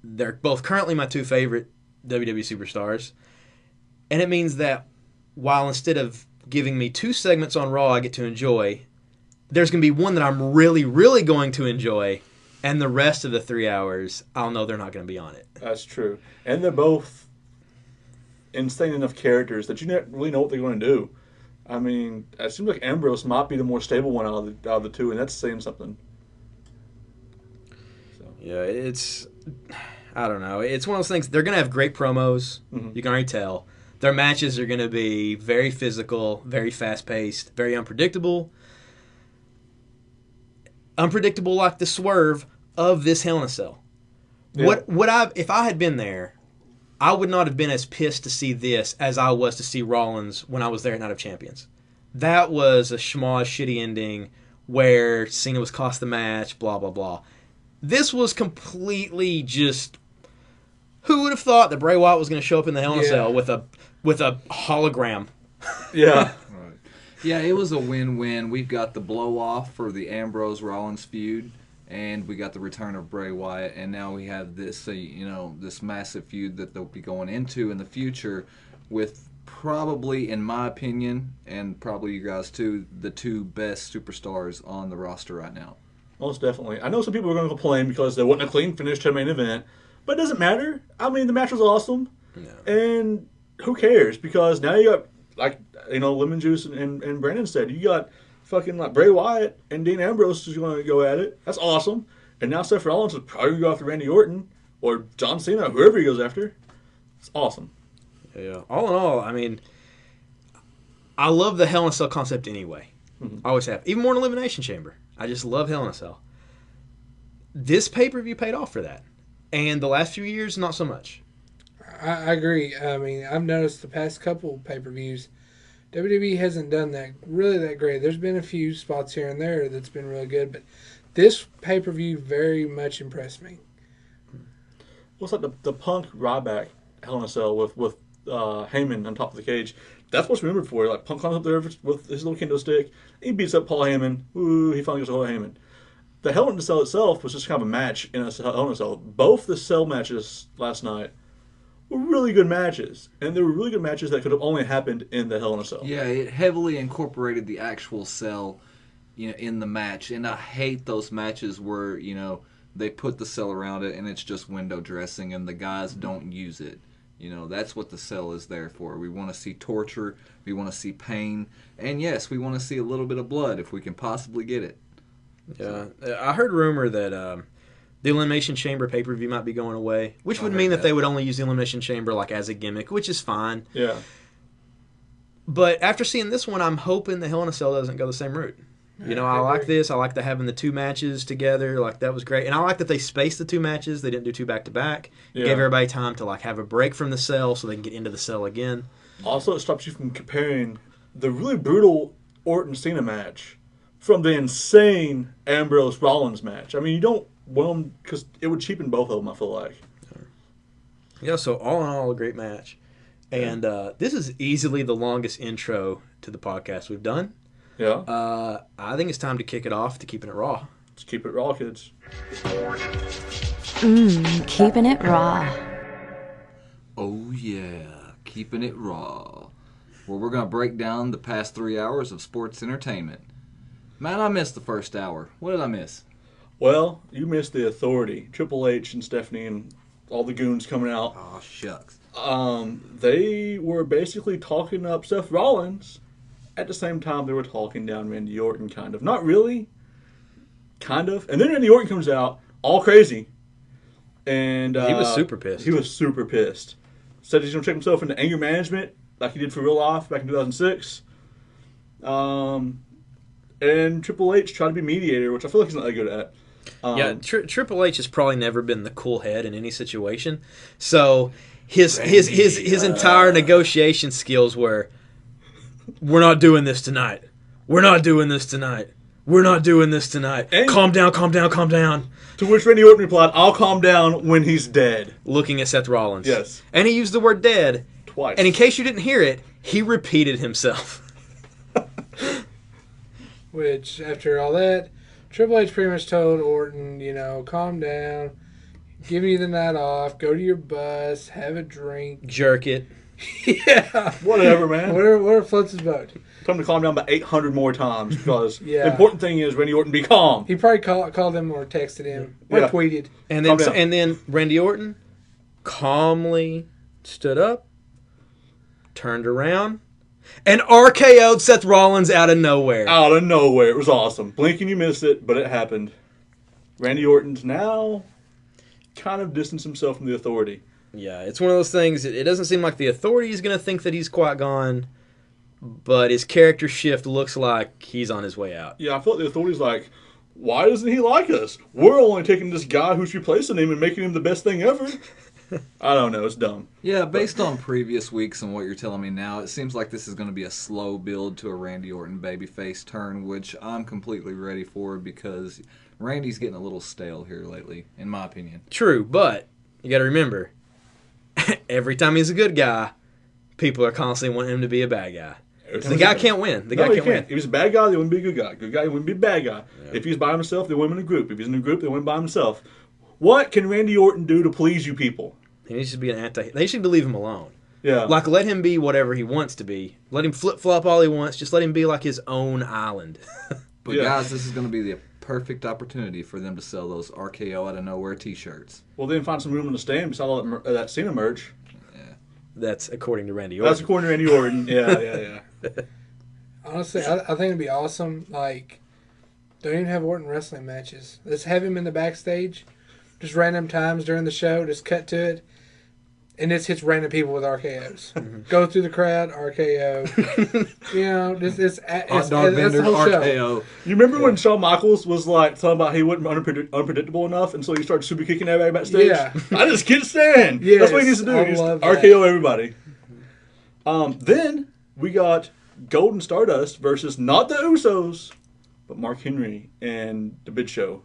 They're both currently my 2 favorite WWE superstars. And it means that while instead of giving me 2 segments on Raw I get to enjoy, there's going to be one that I'm really, really going to enjoy, and the rest of the 3 hours, I'll know they're not going to be on it. That's true. And they're both insane enough characters that you don't really know what they're going to do. I mean, it seems like Ambrose might be the more stable one out of the two, and that's saying something. So. Yeah, I don't know. It's one of those things. They're going to have great promos. Mm-hmm. You can already tell. Their matches are going to be very physical, very fast-paced, very unpredictable. Unpredictable like the swerve of this Hell in a Cell. Yeah. If I had been there, I would not have been as pissed to see this as I was to see Rollins when I was there at Night of Champions. That was a schmoz, shitty ending where Cena was cost the match, blah, blah, blah. This was completely just... Who would have thought that Bray Wyatt was going to show up in the Hell in a Cell with a hologram? Yeah. Right. Yeah, it was a win-win. We've got the blow-off for the Ambrose-Rollins feud, and we got the return of Bray Wyatt, and now we have this, this massive feud that they'll be going into in the future with probably, in my opinion, and probably you guys too, the 2 best superstars on the roster right now. Most definitely. I know some people are going to complain because there wasn't a clean finish to the main event, but it doesn't matter. I mean, the match was awesome, and who cares? Because now you got, Lemon Juice and Brandon said, you got fucking Bray Wyatt and Dean Ambrose is going to go at it. That's awesome. And now Seth Rollins is probably going to go after Randy Orton or John Cena, whoever he goes after. It's awesome. Yeah. All in all, I mean, I love the Hell in a Cell concept anyway. Mm-hmm. I always have. Even more than Elimination Chamber. I just love Hell in a Cell. This pay-per-view paid off for that. And the last few years, not so much. I agree. I mean, I've noticed the past couple pay-per-views, WWE hasn't done that great. There's been a few spots here and there that's been really good, but this pay-per-view very much impressed me. Well, it's like the Punk Ryback Hell in a Cell with Heyman on top of the cage. That's what's remembered for. Like Punk comes up there with his little kendo stick. He beats up Paul Heyman. Ooh, he finally gets a hold of Heyman. The Hell in a Cell itself was just kind of a match in a Hell in a Cell. Both the Cell matches last night were really good matches. And they were really good matches that could have only happened in the Hell in a Cell. Yeah, it heavily incorporated the actual cell, in the match. And I hate those matches where, they put the cell around it and it's just window dressing and the guys don't use it. That's what the cell is there for. We want to see torture. We want to see pain. And yes, we want to see a little bit of blood if we can possibly get it. Yeah. I heard rumor that the Elimination Chamber pay-per-view might be going away, which would mean that they would only use the Elimination Chamber as a gimmick, which is fine. Yeah. But after seeing this one, I'm hoping the Hell in a Cell doesn't go the same route. I like this. I like having the 2 matches together. That was great. And I like that they spaced the 2 matches. They didn't do 2 back-to-back. It gave everybody time to have a break from the cell so they can get into the cell again. Also, it stops you from comparing the really brutal Orton-Cena match from the insane Ambrose-Rollins match. I mean, you don't want them because it would cheapen both of them, I feel like. Yeah, so all in all, a great match. And this is easily the longest intro to the podcast we've done. Yeah. I think it's time to kick it off to Keeping It Raw. Let's keep it raw, kids. Keeping it raw. Oh, yeah. Keeping it raw. Where we're going to break down the past 3 hours of sports entertainment. Man, I missed the first hour. What did I miss? Well, you missed the Authority. Triple H and Stephanie and all the goons coming out. Oh, shucks. They were basically talking up Seth Rollins. At the same time, they were talking down Randy Orton, kind of. Not really. Kind of. And then Randy Orton comes out, all crazy. And he was super pissed. He was super pissed. Said he's going to check himself into anger management, like he did for real life back in 2006. And Triple H tried to be mediator, which I feel like he's not that good at. Triple H has probably never been the cool head in any situation. So his entire negotiation skills were, we're not doing this tonight. We're not doing this tonight. We're not doing this tonight. And calm down, calm down, calm down. To which Randy Orton replied, I'll calm down when he's dead. Looking at Seth Rollins. Yes. And he used the word dead. Twice. And in case you didn't hear it, he repeated himself. Which, after all that, Triple H pretty much told Orton, calm down. giving you the night off, go to your bus, have a drink. Jerk it. Yeah. Whatever, man. Whatever floats his boat. Tell him to calm down about 800 more times because Yeah. the important thing is Randy Orton be calm. He probably called him or texted him or Yeah. tweeted. And Calm then down. and then Randy Orton calmly stood up, turned around, and RKO'd Seth Rollins out of nowhere. Out of nowhere. It was awesome. Blink and you missed it, but it happened. Randy Orton's now kind of distanced himself from the authority. Yeah, it's one of those things. It doesn't seem like the authority is going to think that he's quite gone, but his character shift looks like he's on his way out. Yeah, I felt the authority's like, why doesn't he like us? We're only taking this guy who's replacing him and making him the best thing ever. I don't know. It's dumb. Yeah, based on previous weeks and what you're telling me now, it seems like this is going to be a slow build to a Randy Orton babyface turn, which I'm completely ready for because Randy's getting a little stale here lately, in my opinion. True, but you got to remember, every time he's a good guy, people are constantly wanting him to be a bad guy. The guy can't win. The guy he can't win. If he's a bad guy, they wouldn't be a good guy. Good guy, he wouldn't be a bad guy. Yeah. If he's by himself, they win in a group. If he's in a group, they win by himself. What can Randy Orton do to please you people? He needs to be an anti. They should leave him alone. Yeah. Like, let him be whatever he wants to be. Let him flip-flop all he wants. Just let him be like his own island. But Yeah. guys, this is going to be the perfect opportunity for them to sell those RKO out of nowhere T-shirts. Well, then find some room in the stand beside all that Cena merch. That's according to Randy Orton. That's according to Randy Orton. Yeah. Honestly, I think it'd be awesome. Like, don't even have Orton wrestling matches. Let's have him in the backstage, just random times during the show. Just cut to it, and this hits random people with RKOs. Go through the crowd, RKO. You know, it's Hot dog vendor, the whole show. RKO. You remember when Shawn Michaels was like talking about he wasn't unpredictable enough, and so he started super kicking everybody backstage? Yeah. I just can't stand. Yes, That's what he needs to do. I He needs to love RKO everybody. Then we got Golden Stardust versus not the Usos, but Mark Henry and the Big Show.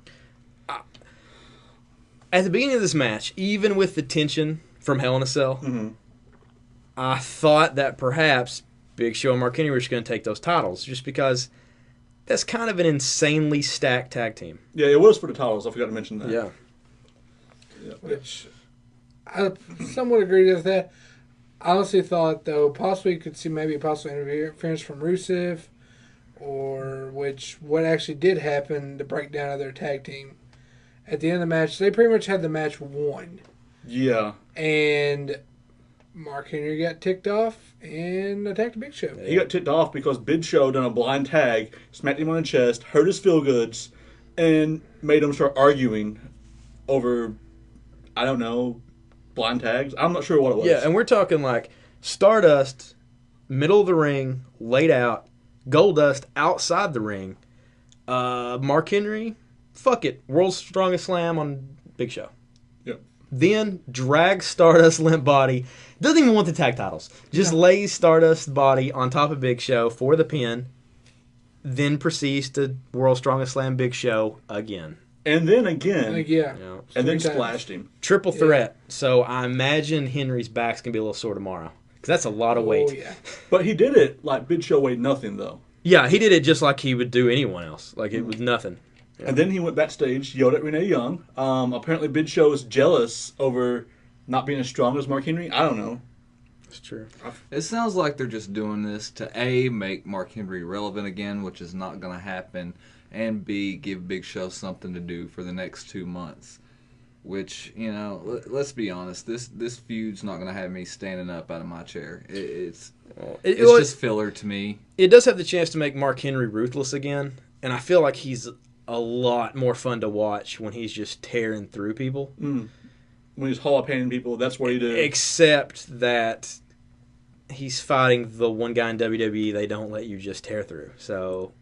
At the beginning of this match, even with the tension from Hell in a Cell, I thought that perhaps Big Show and Mark Henry were just going to take those titles, just because that's kind of an insanely stacked tag team. Yeah, it was for the titles. I forgot to mention that. Yeah. Which I somewhat agree with that. I honestly thought, though, possibly could see maybe a possible interference from Rusev, or what actually did happen, the breakdown of their tag team. At the end of the match, they pretty much had the match won. Yeah. And Mark Henry got ticked off and attacked the Big Show. He got ticked off because Big Show done a blind tag, smacked him on the chest, hurt his feel-goods, and made him start arguing over, I don't know, blind tags. I'm not sure what it was. Yeah, and we're talking like Stardust, middle of the ring, laid out, Goldust outside the ring, Mark Henry, fuck it, World's Strongest Slam on Big Show. Yep. Then drags Stardust limp body. Doesn't even want the tag titles. Just lays Stardust body on top of Big Show for the pin. Then proceeds to World's Strongest Slam Big Show again. And then again. Yeah. You know, And then 3 times. splashed him. triple threat. So I imagine Henry's back's going to be a little sore tomorrow. Because that's a lot of weight. Oh, yeah. But he did it like Big Show weighed nothing, though. Yeah, he did it just like he would do anyone else. Like it was nothing. And then he went backstage, yelled at Renee Young. Apparently Big Show was jealous over not being as strong as Mark Henry. I don't know. That's true. It sounds like they're just doing this to A, make Mark Henry relevant again, which is not going to happen, and B, give Big Show something to do for the next 2 months. Which, you know, let's be honest, this feud's not going to have me standing up out of my chair. It's just filler to me. It does have the chance to make Mark Henry ruthless again, and I feel like he's a lot more fun to watch when he's just tearing through people. When he's hall-painting people, that's what he did. Except that he's fighting the one guy in WWE they don't let you just tear through. So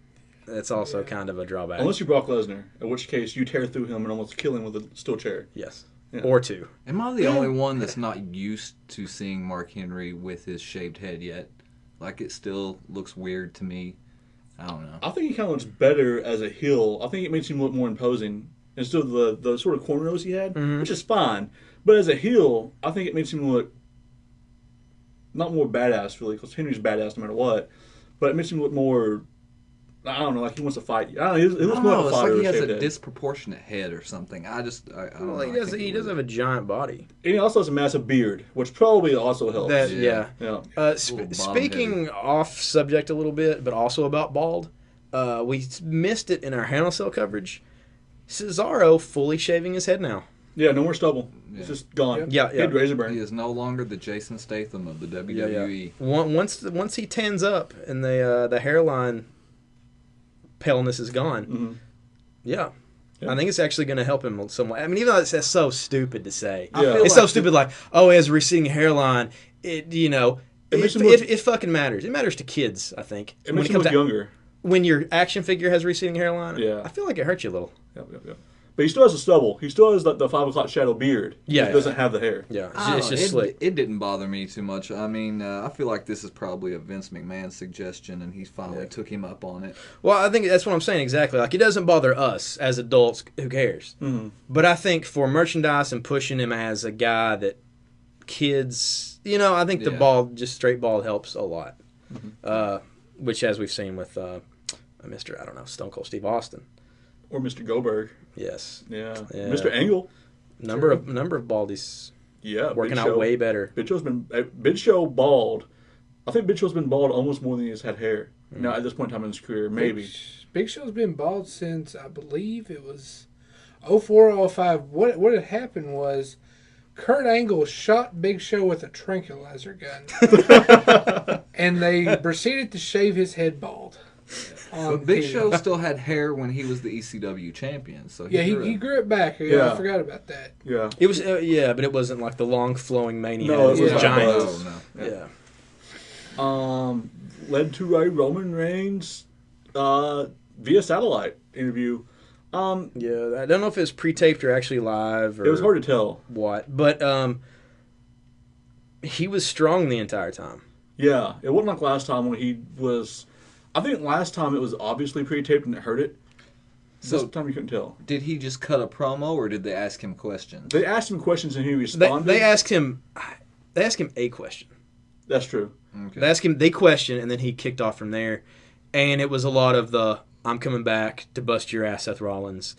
that's also kind of a drawback. Unless you're Brock Lesnar, in which case you tear through him and almost kill him with a steel chair. Yes. Yeah. Or 2. Am I the only one that's not used to seeing Mark Henry with his shaved head yet? Like, it still looks weird to me. I don't know. I think he kind of looks better as a heel. I think it makes him look more imposing instead of the sort of cornrows he had, which is fine. But as a heel, I think it makes him look not more badass, really, because Henry's badass no matter what. But it makes him look more I don't know, like he wants to fight you. I don't know, he looks I more don't know, like a it's fighter like he with a has shaved a head. disproportionate head or something. I don't Well, know. he does have a giant body. And he also has a massive beard, which probably also helps. That Yeah. yeah. Yeah. Speaking off subject a little bit, but also about bald, we missed it in our Hell in a Cell coverage. Cesaro fully shaving his head now. Yeah, no more stubble. Yeah. It's just gone. Yeah, He had razor burn. He is no longer the Jason Statham of the WWE. Once he tans up and the hairline paleness is gone, Mhm. yeah. Yeah. I think it's actually going to help him somewhat. I mean, even though that's so stupid to say, Yeah. it's so stupid. Like, oh, he has a receding hairline. It makes him look- it fucking matters. It matters to kids. I think It makes him look younger. when your action figure has a receding hairline. Yeah. I feel like it hurts you a little. Yep. But he still has the stubble. He still has the 5 o'clock shadow beard. Yeah, He doesn't have the hair. Yeah, I it's don't just know, slick. it didn't bother me too much. I mean, I feel like this is probably a Vince McMahon suggestion, and he finally took him up on it. Well, I think that's what I'm saying exactly. Like, it doesn't bother us as adults. Who cares? Mm-hmm. But I think for merchandise and pushing him as a guy that kids, I think the Yeah. bald, just straight bald, helps a lot. Mm-hmm. Which, as we've seen with Mr. I don't know, Stone Cold Steve Austin. Or Mr. Goldberg. Yes, Yeah. Yeah. Mr. Angle. number of baldies Yeah. working Big out Show. way better. Big Show's been Big Show bald. I think Big Show's been bald almost more than he's had hair. Now at this point in time in his career, maybe. Big Show's been bald since I believe it was 04, 05. What had happened was Kurt Angle shot Big Show with a tranquilizer gun, and they proceeded to shave his head bald. But Big TV. Show still had hair when he was the ECW champion, so He grew it back. Yeah. I forgot about that. Yeah. It was but it wasn't like the long flowing mania. No, it it was was giant. not. No. Yeah. Led to a Roman Reigns via satellite interview. Yeah, I don't know if it was pre-taped or actually live. Or It was hard to tell. what, but he was strong the entire time. Yeah, it wasn't like last time when he was. I think last time it was obviously pre-taped and it hurt it. So- This time you couldn't tell. Did he just cut a promo, or did they ask him questions? They asked him questions and he They, responded. they asked him. They asked him a question. That's true. Okay. They asked him the question, and then he kicked off from there. And it was a lot of the "I'm coming back to bust your ass, Seth Rollins,"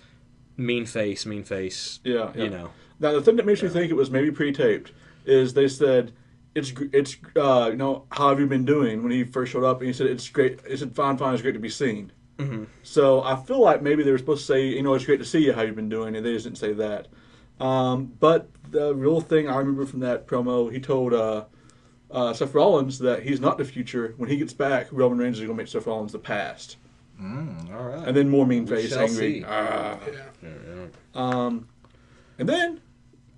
mean face. Yeah. Now the thing that makes me think it was maybe pre-taped is they said it's how have you been doing when he first showed up, and he said it's great. He said fine, it's great to be seen. Mm-hmm. So I feel like maybe they were supposed to say it's great to see you, how you've been doing, and they just didn't say that. But the real thing I remember from that promo, he told Seth Rollins that he's not the future. When he gets back, Roman Reigns is going to make Seth Rollins the past. All right. And then more mean We face, shall angry. see. And then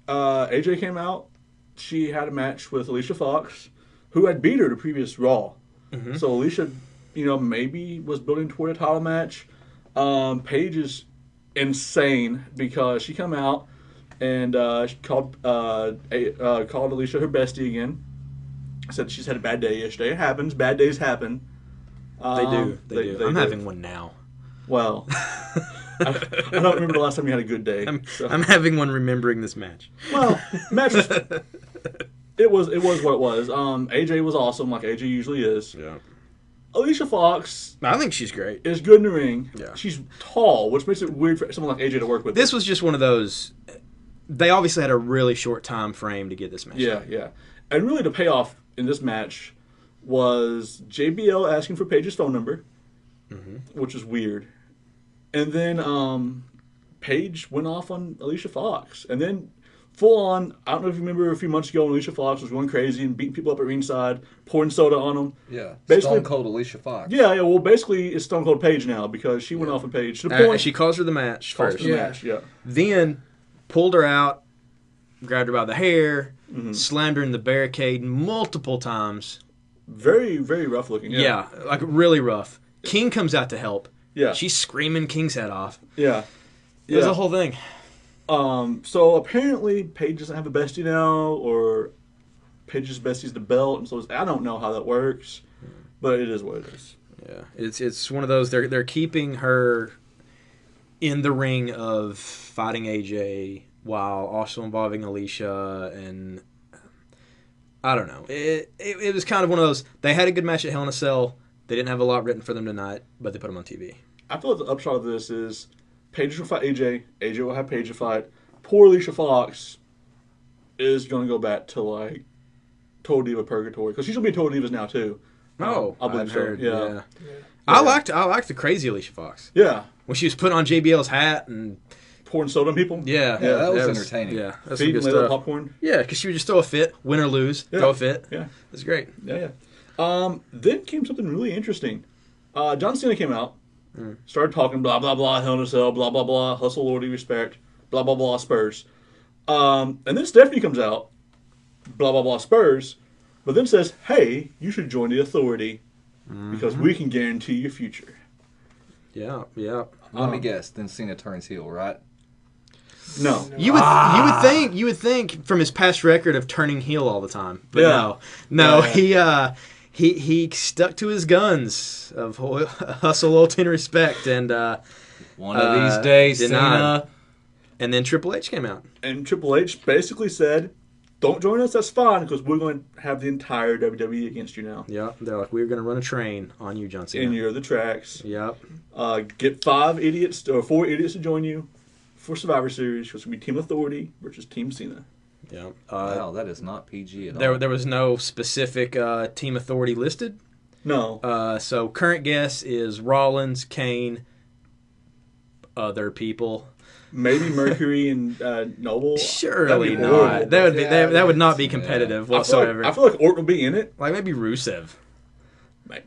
AJ came out. She had a match with Alicia Fox, who had beat her the previous Raw. Mm-hmm. So Alicia, maybe was building toward a title match. Paige is insane because she come out and she called Alicia her bestie again. Said she's had a bad day yesterday. It happens. Bad days happen. They do. They I'm do. having one now. Well, I don't remember the last time you had a good day. So. I'm having one remembering this match. Well, match was, it was what it was. AJ was awesome, like AJ usually is. Yeah. Alicia Fox I think she's great. is good in the ring. Yeah. She's tall, which makes it weird for someone like AJ to work with. This was just one of those. They obviously had a really short time frame to get this match. Yeah. And really the payoff in this match was JBL asking for Paige's phone number, which is weird. And then Paige went off on Alicia Fox. And then full on, I don't know if you remember a few months ago when Alicia Fox was going crazy and beating people up at ringside, pouring soda on them. Yeah. Basically- Stone Cold Alicia Fox. Yeah, well, basically it's Stone Cold Paige now because she went off on Paige. To the point, She calls her the match cost first. her the match, yeah. Then pulled her out, grabbed her by the hair, slammed her in the barricade multiple times. Very, very rough looking. Yeah, like really rough. King comes out to help. Yeah. She's screaming King's head off. Yeah. It was a whole thing. So apparently Paige doesn't have a bestie now, or Paige's bestie's the belt, and so I don't know how that works, but it is what it is. Yeah, it's one of those. They're keeping her in the ring of fighting AJ while also involving Alicia, and I don't know. It was kind of one of those. They had a good match at Hell in a Cell. They didn't have a lot written for them tonight, but they put them on TV. I feel like the upshot of this is Paige will fight AJ. AJ will have Paige to fight. Poor Alicia Fox is going to go back to, like, Total Diva Purgatory. Because she's going to be Total Divas now, too. Oh, I believe I've so. heard. Yeah. I liked the crazy Alicia Fox. Yeah. When she was putting on JBL's hat and Pouring soda on people. yeah, that was entertaining. Yeah, that's some Feeding good little stuff. popcorn. Yeah, because she would just throw a fit, win or lose, Yeah. throw a fit. Yeah. That's great. Yeah. Then came something really interesting. John Cena came out, started talking blah, blah, blah, Hell in a Cell, blah, blah, blah, hustle, loyalty, respect, blah, blah, blah, Spurs. And then Stephanie comes out, blah, blah, blah, Spurs, but then says, hey, you should join the Authority because we can guarantee your future. Yeah. Let me guess. Then Cena turns heel, right? No. You would think from his past record of turning heel all the time, but Yeah. no. Yeah. He stuck to his guns of hustle, loyalty, and respect, and One of these days, did Cena. not. And then Triple H came out. And Triple H basically said, don't join us, that's fine, because we're going to have the entire WWE against you now. Yeah, they're like, we're going to run a train on you, John Cena. And you're the tracks. Yep. Get 4 idiots to join you for Survivor Series, because it's going to be Team Authority versus Team Cena. Yeah. Wow, that is not PG at all. There was no specific Team Authority listed. No. So current guess is Rollins, Kane, other people. Maybe Mercury and Noble. Surely That'd be not. horrible. That would not be competitive whatsoever. I feel like Orton will be in it. Like maybe Rusev.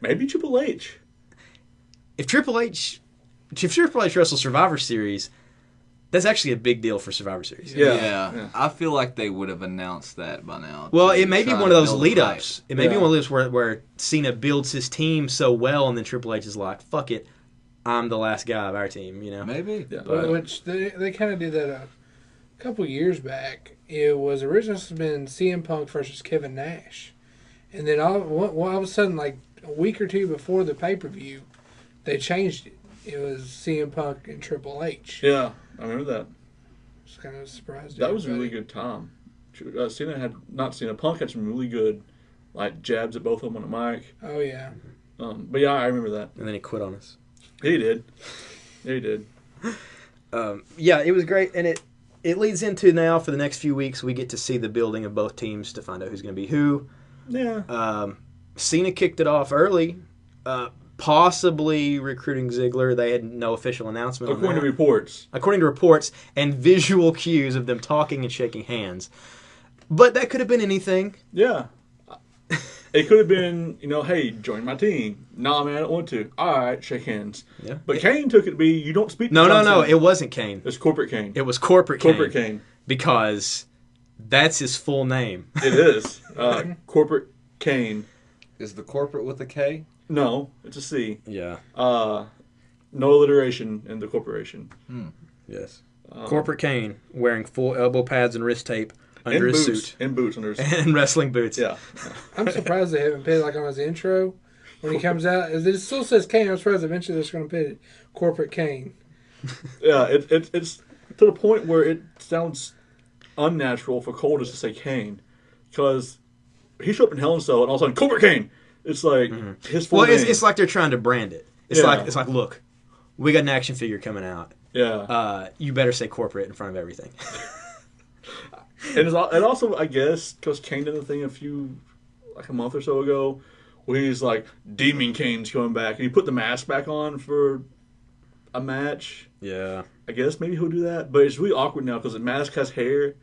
Maybe Triple H. If Triple H wrestles Survivor Series, that's actually a big deal for Survivor Series. Yeah. I feel like they would have announced that by now. Well, to it may be try one to of those build lead hype. ups. It may be one of those where Cena builds his team so well, and then Triple H is like, "Fuck it, I'm the last guy of our team." You know. Maybe. Yeah. Which they kind of did that a couple years back. It was originally been CM Punk versus Kevin Nash, and then all of a sudden, like a week or two before the pay-per-view, they changed it. It was CM Punk and Triple H. Yeah, I remember that. Just kind of surprised. That was a really everybody. good time. Punk had some really good, like, jabs at both of them on the mic. Oh yeah. But yeah, I remember that. And then he quit on us. He did. He did. Yeah, it was great, and it leads into now for the next few weeks we get to see the building of both teams to find out who's going to be who. Yeah. Cena kicked it off early, possibly recruiting Ziggler. They had no official announcement. According on to that. reports. According to reports and visual cues of them talking and shaking hands. But that could have been anything. Yeah. It could have been, hey, join my team. Nah, man, I don't want to. All right, shake hands. Yeah. But Kane took it to be, you don't speak to No, John Cena. it wasn't Kane. It's Corporate Kane. It was Corporate Kane. Corporate Kane. Because that's his full name. It is. Corporate Kane. Is the corporate with a K? No, it's a C. Yeah. No alliteration in the corporation. Yes. Corporate Kane wearing full elbow pads and wrist tape under his suit. In boots under his suit. And wrestling boots. Yeah. I'm surprised they haven't put it like on his intro when he comes out. It still says Kane. I'm surprised eventually they're just going to put it Corporate Kane. Yeah, it's to the point where it sounds unnatural for Cole just to say Kane. Because he showed up in Hell in a Cell and all of a sudden, Corporate Kane! It's like his full Well, name. it's like they're trying to brand it. It's Yeah. like, look, we got an action figure coming out. Yeah. You better say corporate in front of everything. And also, I guess, because Kane did the thing a month or so ago, where he's like, Demon Kane's coming back, and he put the mask back on for a match. Yeah. I guess maybe he'll do that, but it's really awkward now because the mask has hair,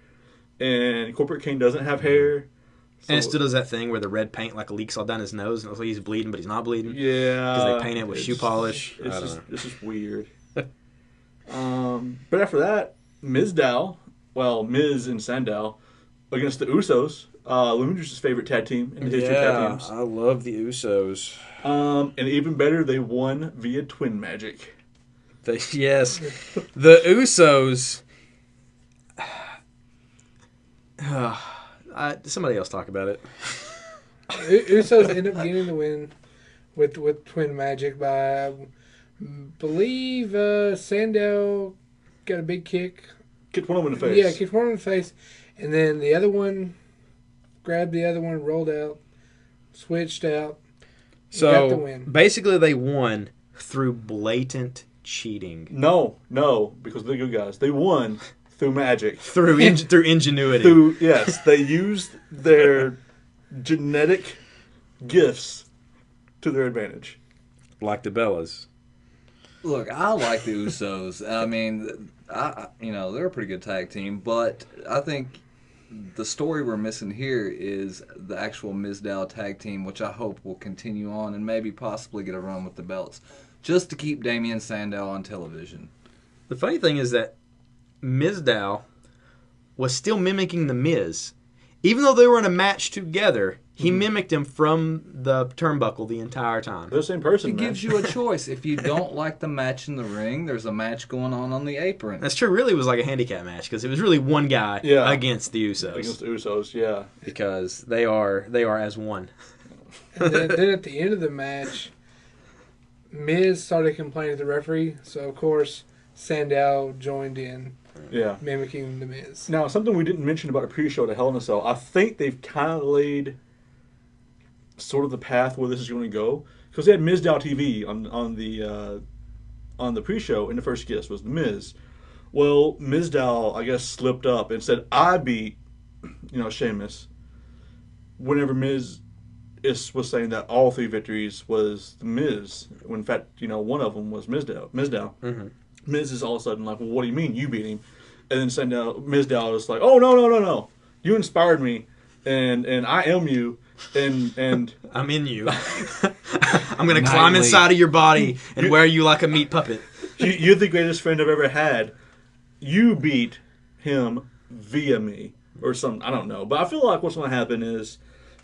and Corporate Kane doesn't have hair. And it still does that thing where the red paint like leaks all down his nose, and it looks like he's bleeding, but he's not bleeding. Yeah. Because they paint it with shoe polish. It's just weird. But after that, Miz and Sandow against the Usos, Lundra's favorite tag team in the history of tag teams. I love the Usos. And even better, they won via twin magic. Yes. The Usos... somebody else talk about it. Usos end up getting the win with twin magic by, I believe, Sandow got a big kick. Kicked one of them in the face. Yeah, kicked one in the face, and then the other one grabbed the other one, rolled out, switched out. got the So win. basically, they won through blatant cheating, No, because they're good guys. They won through magic. through ingenuity. They used their genetic gifts to their advantage. Like the Bellas. Look, I like the Usos. I mean, they're a pretty good tag team, but I think the story we're missing here is the actual Mizdow tag team, which I hope will continue on and maybe possibly get a run with the belts, just to keep Damian Sandow on television. The funny thing is that Mizdow was still mimicking the Miz. Even though they were in a match together, he mimicked him from the turnbuckle the entire time. They're the same person, It man. gives you a choice. If you don't like the match in the ring, there's a match going on the apron. That's true. Really, it was like a handicap match because it was really one guy against the Usos. Against the Usos, yeah. Because they are as one. And then at the end of the match, Miz started complaining to the referee, so of course Sandow joined in, mimicking the Miz. Now, something we didn't mention about a pre-show to Hell in a Cell, I think they've kind of laid sort of the path where this is going to go, because they had Mizdow TV on the pre-show, and the first guest was the Miz. Well, Mizdow, I guess, slipped up and said, "I beat, Sheamus." Whenever Miz was saying that all 3 victories was the Miz, when in fact, one of them was Mizdow. Mm-hmm. Miz is all of a sudden like, "Well, what do you mean you beat him?" And then Mizdow was like, "Oh, no. You inspired me, and I am you, and I'm in you. I'm going to climb inside of your body and wear you like a meat puppet. You're the greatest friend I've ever had. You beat him via me." Or something, I don't know. But I feel like what's going to happen is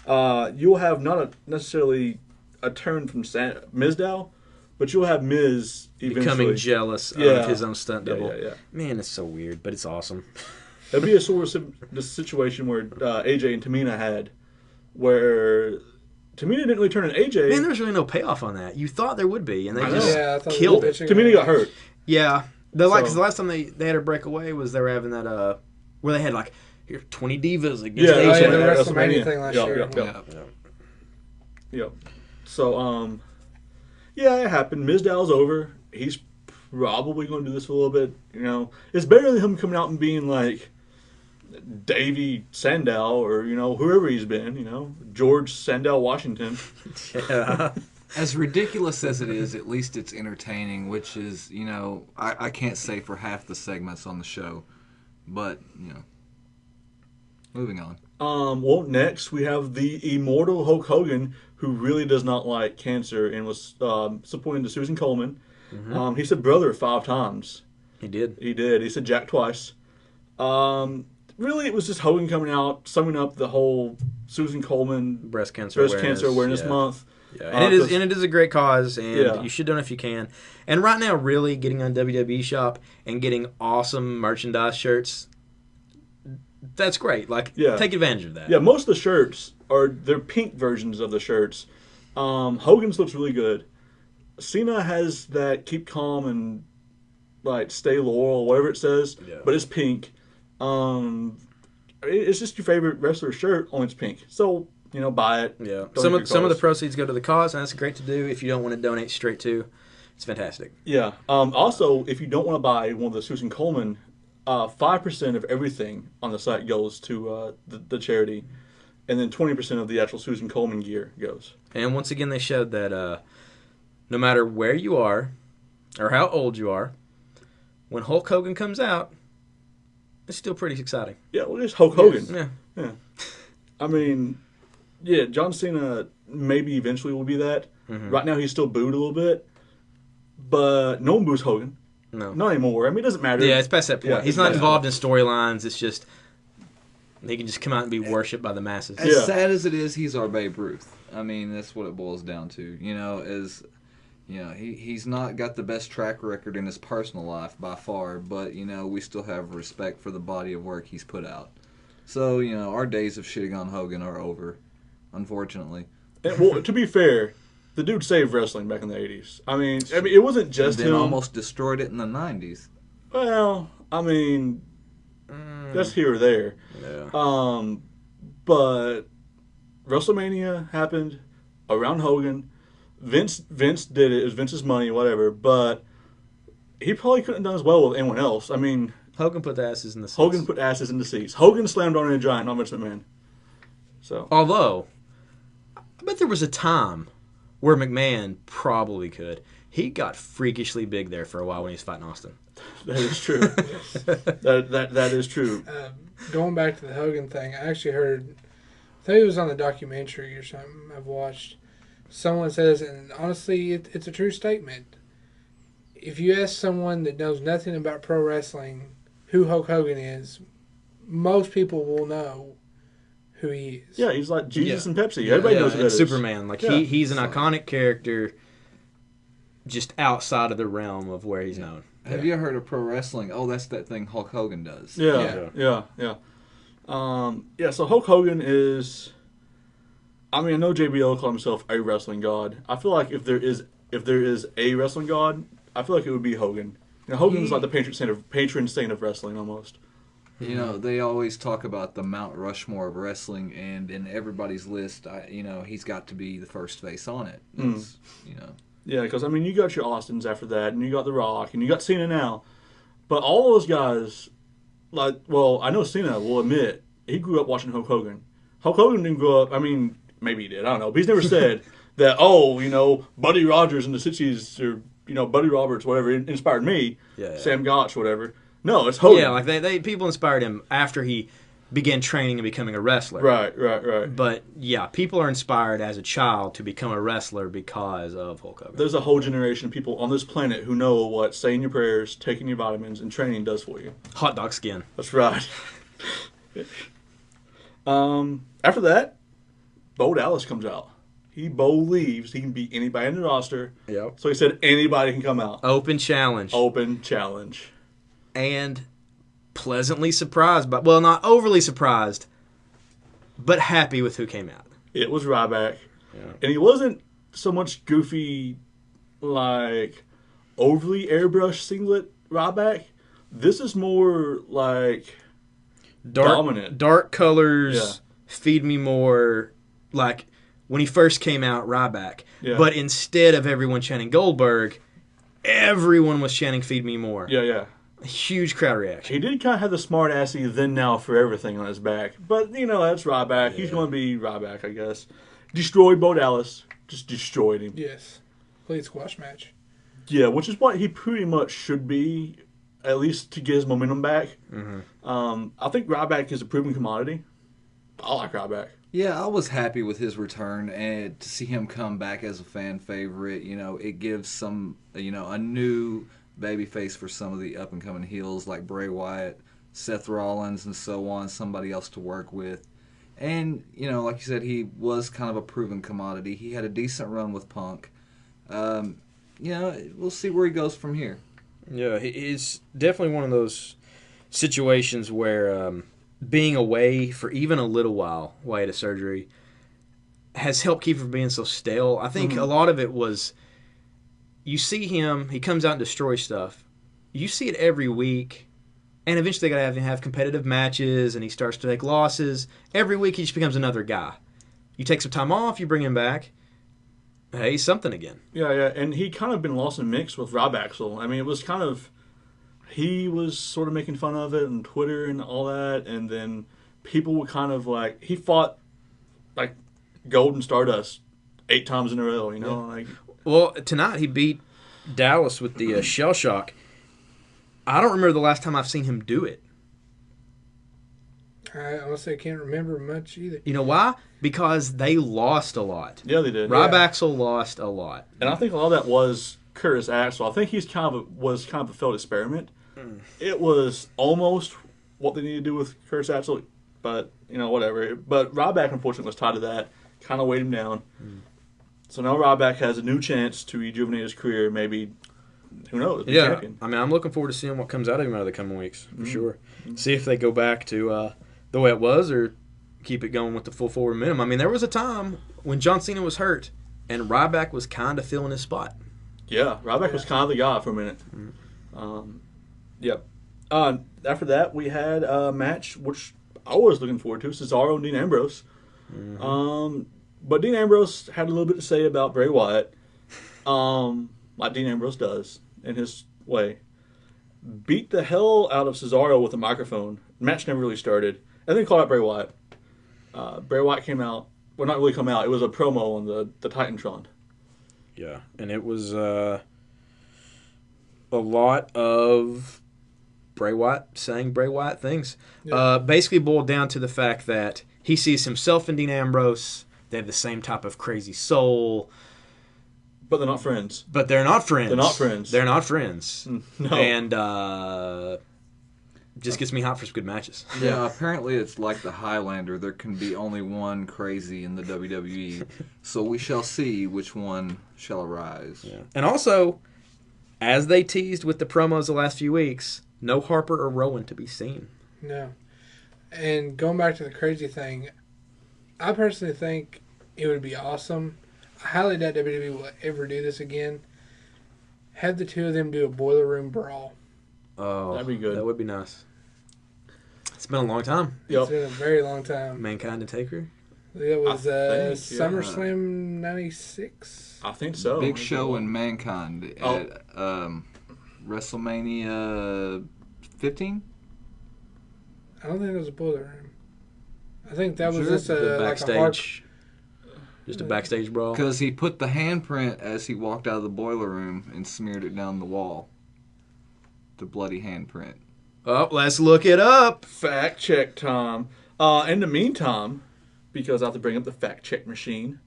you'll have not necessarily a turn from Mizdow, but you'll have Miz eventually Becoming jealous of his own stunt double. Yeah. Man, it's so weird, but it's awesome. It'll be a sort of the situation where AJ and Tamina had, where Tamina didn't really turn on AJ. Man, there was really no payoff on that. You thought there would be, and they I just know. I thought killed it. Tamina got hurt. Yeah. Because the last time they had her break away was they were having that, where they had like, here, 20 divas against the AJ. WrestleMania thing last year. Yep. So, it happened. Mizdow's over. He's probably going to do this for a little bit. It's better than him coming out and being like Davey Sandow or whoever he's been. George Sandow Washington. Yeah. As ridiculous as it is, at least it's entertaining, which is, I can't say for half the segments on the show, but, moving on. Well, next we have the immortal Hulk Hogan, who really does not like cancer and was supporting to Susan Coleman. Mm-hmm. He said brother 5 times. He did. He said Jack twice. Really, it was just Hogan coming out, summing up the whole Susan Coleman breast cancer awareness month. Yeah, and it is a great cause, and you should donate if you can. And right now, really getting on WWE Shop and getting awesome merchandise shirts, that's great. Take advantage of that. Yeah, most of the shirts they're pink versions of the shirts. Hogan's looks really good. Cena has that keep calm and stay loyal, whatever it says, but it's pink. It's just your favorite wrestler shirt, only it's pink. So, buy it. Yeah. Some of the proceeds go to the cause, and that's great to do. If you don't want to donate straight to, it's fantastic. Yeah. Also, if you don't want to buy one of the Susan Coleman, 5% of everything on the site goes to the charity, and then 20% of the actual Susan Coleman gear goes. And once again, they showed that no matter where you are or how old you are, when Hulk Hogan comes out, it's still pretty exciting. Yeah, well, it's Hulk Hogan. Yes. Yeah. I mean, John Cena maybe eventually will be that. Mm-hmm. Right now, he's still booed a little bit, but no one boos Hogan. No. Not anymore. I mean, it doesn't matter. Yeah, it's past that point. Yeah, he's not involved in storylines. It's just he can just come out and be worshipped by the masses. As sad as it is, he's our Babe Ruth. I mean, that's what it boils down to. He's not got the best track record in his personal life by far, but, we still have respect for the body of work he's put out. So, our days of shitting on Hogan are over, unfortunately. And, well, to be fair, the dude saved wrestling back in the 80s. I mean, it wasn't just him. Almost destroyed it in the 90s. Well, I mean, that's here or there. Yeah. But WrestleMania happened around Hogan. Vince did it. It was Vince's money, whatever. But he probably couldn't have done as well with anyone else. I mean, Hogan put the asses in the seats. Hogan put asses in the seats. Hogan slammed on a giant, not Vince McMahon. So, Although, I bet there was a time where McMahon probably could. He got freakishly big there for a while when he was fighting Austin. that is true. that is true. Going back to the Hogan thing, I actually heard, I think it was on the documentary or something I've watched. Someone says, and honestly, it's a true statement. If you ask someone that knows nothing about pro wrestling who Hulk Hogan is, most people will know who he is. Yeah, he's like Jesus and Pepsi. Everybody knows who that is. Superman. Like he's an iconic character just outside of the realm of where he's known. Have you ever heard of pro wrestling? Oh, that's that thing Hulk Hogan does. Yeah. So Hulk Hogan is. I mean, I know JBL called himself a wrestling god. I feel like if there is a wrestling god, I feel like it would be Hogan. You know, Hogan's like the patron saint of wrestling almost. You know, they always talk about the Mount Rushmore of wrestling, and in everybody's list, he's got to be the first face on it. Yeah, because, I mean, you got your Austins after that, and you got The Rock, and you got Cena now. But all those guys, I know Cena will admit, he grew up watching Hulk Hogan. Hulk Hogan didn't grow up, I mean, maybe he did, I don't know. But he's never said that, Buddy Rogers in the 60s, or, Buddy Roberts, whatever, inspired me. Yeah. Sam Gotch, whatever. No, it's Hogan. Yeah, like they people inspired him after he began training and becoming a wrestler. Right. But, yeah, people are inspired as a child to become a wrestler because of Hulk Hogan. There's a whole generation of people on this planet who know what saying your prayers, taking your vitamins, and training does for you. Hot dog skin. That's right. After that, Bo Dallas comes out. He believes he can beat anybody in the roster. Yep. So he said anybody can come out. Open challenge. And pleasantly surprised, not overly surprised, but happy with who came out. It was Ryback. Yeah. And he wasn't so much goofy, like overly airbrush singlet Ryback. This is more like dominant. Dark colors, feed me more, like when he first came out, Ryback. Yeah. But instead of everyone chanting Goldberg, everyone was chanting feed me more. Yeah. A huge crowd reaction. He did kind of have the smart assy then now for everything on his back. But, that's Ryback. Yeah. He's going to be Ryback, I guess. Destroyed Bo Dallas. Just destroyed him. Yes. Played squash match. Yeah, which is what he pretty much should be, at least to get his momentum back. Mm-hmm. I think Ryback is a proven commodity. I like Ryback. Yeah, I was happy with his return, and to see him come back as a fan favorite, it gives some, a new babyface for some of the up-and-coming heels like Bray Wyatt, Seth Rollins, and so on, somebody else to work with. And, like you said, he was kind of a proven commodity. He had a decent run with Punk. We'll see where he goes from here. Yeah, it's definitely one of those situations where being away for even a little while he had a surgery has helped keep him from being so stale. I think a lot of it was, you see him, he comes out and destroys stuff. You see it every week, and eventually they got to have competitive matches, and he starts to take losses. Every week he just becomes another guy. You take some time off, you bring him back, hey, he's something again. Yeah, and he kind of been lost in mix with Rob Axel. I mean, it was kind of, he was sort of making fun of it on Twitter and all that, and then people were kind of like, he fought like Golden Stardust 8 times in a row, like. Well, tonight he beat Dallas with the shell shock. I don't remember the last time I've seen him do it. I honestly can't remember much either. You know why? Because they lost a lot. Yeah, they did. Rob Axel lost a lot. And I think a lot of that was Curtis Axel. I think was kind of a failed experiment. It was almost what they needed to do with Curtis Axel, but, whatever. But Ryback, unfortunately, was tied to that. Kind of weighed him down. So now Ryback has a new chance to rejuvenate his career. Maybe, who knows? Yeah, champion. I mean, I'm looking forward to seeing what comes out of him over the coming weeks, for sure. See if they go back to the way it was or keep it going with the full forward minimum. I mean, there was a time when John Cena was hurt, and Ryback was kind of filling his spot. Yeah, Ryback was kind of the guy for a minute. Yep. After that, we had a match, which I was looking forward to, Cesaro and Dean Ambrose. But Dean Ambrose had a little bit to say about Bray Wyatt. like Dean Ambrose does in his way, beat the hell out of Cesaro with a microphone. Match never really started. And then called out Bray Wyatt. Bray Wyatt came out. Well, not really come out. It was a promo on the Titantron. Yeah, and it was a lot of Bray Wyatt saying Bray Wyatt things. Yeah. Basically boiled down to the fact that he sees himself and Dean Ambrose. They have the same type of crazy soul. But they're not friends. But they're not friends. They're not friends. They're not friends. No. And just gets me hot for some good matches. Yeah, apparently it's like the Highlander. There can be only one crazy in the WWE. So we shall see which one shall arise. Yeah. And also, as they teased with the promos the last few weeks, no Harper or Rowan to be seen. No. And going back to the crazy thing, I personally think it would be awesome. I highly doubt WWE will ever do this again. Have the two of them do a boiler room brawl. Oh, That'd be good. That would be nice. It's been a long time. Yep. It's been a very long time. Mankind and Taker. It was I think, SummerSlam 96. I think so. Big Show and Mankind at WrestleMania 15? I don't think it was a boiler room. I think that was Sure. just The like a hard... backstage. Just a backstage brawl. Because he put the handprint as he walked out of the boiler room and smeared it down the wall. The bloody handprint. Oh, let's look it up. Fact check time. In the meantime, because I have to bring up the fact check machine,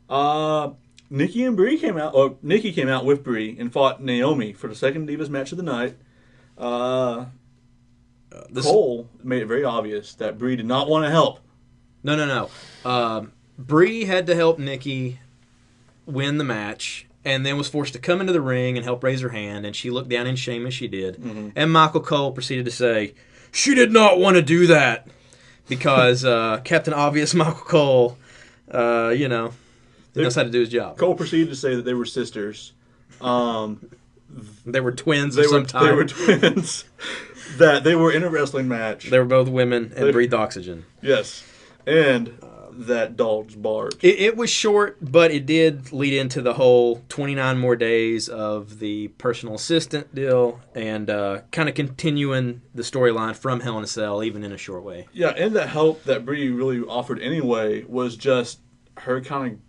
Nikki and Brie came out. Or Nikki came out with Brie and fought Naomi for the second Divas match of the night. Cole made it very obvious that Brie did not want to help. No. Brie had to help Nikki win the match, and then was forced to come into the ring and help raise her hand, and she looked down in shame as she did. Mm-hmm. And Michael Cole proceeded to say, she did not want to do that, because Captain Obvious Michael Cole, didn't know how to do his job. Cole proceeded to say that they were sisters. They were twins They of some were type. twins. That they were in a wrestling match. They were both women and breathed oxygen. Yes. And that dog's bark. It was short, but it did lead into the whole 29 more days of the personal assistant deal and kind of continuing the storyline from Hell in a Cell, even in a short way. Yeah, and the help that Brie really offered anyway was just her kind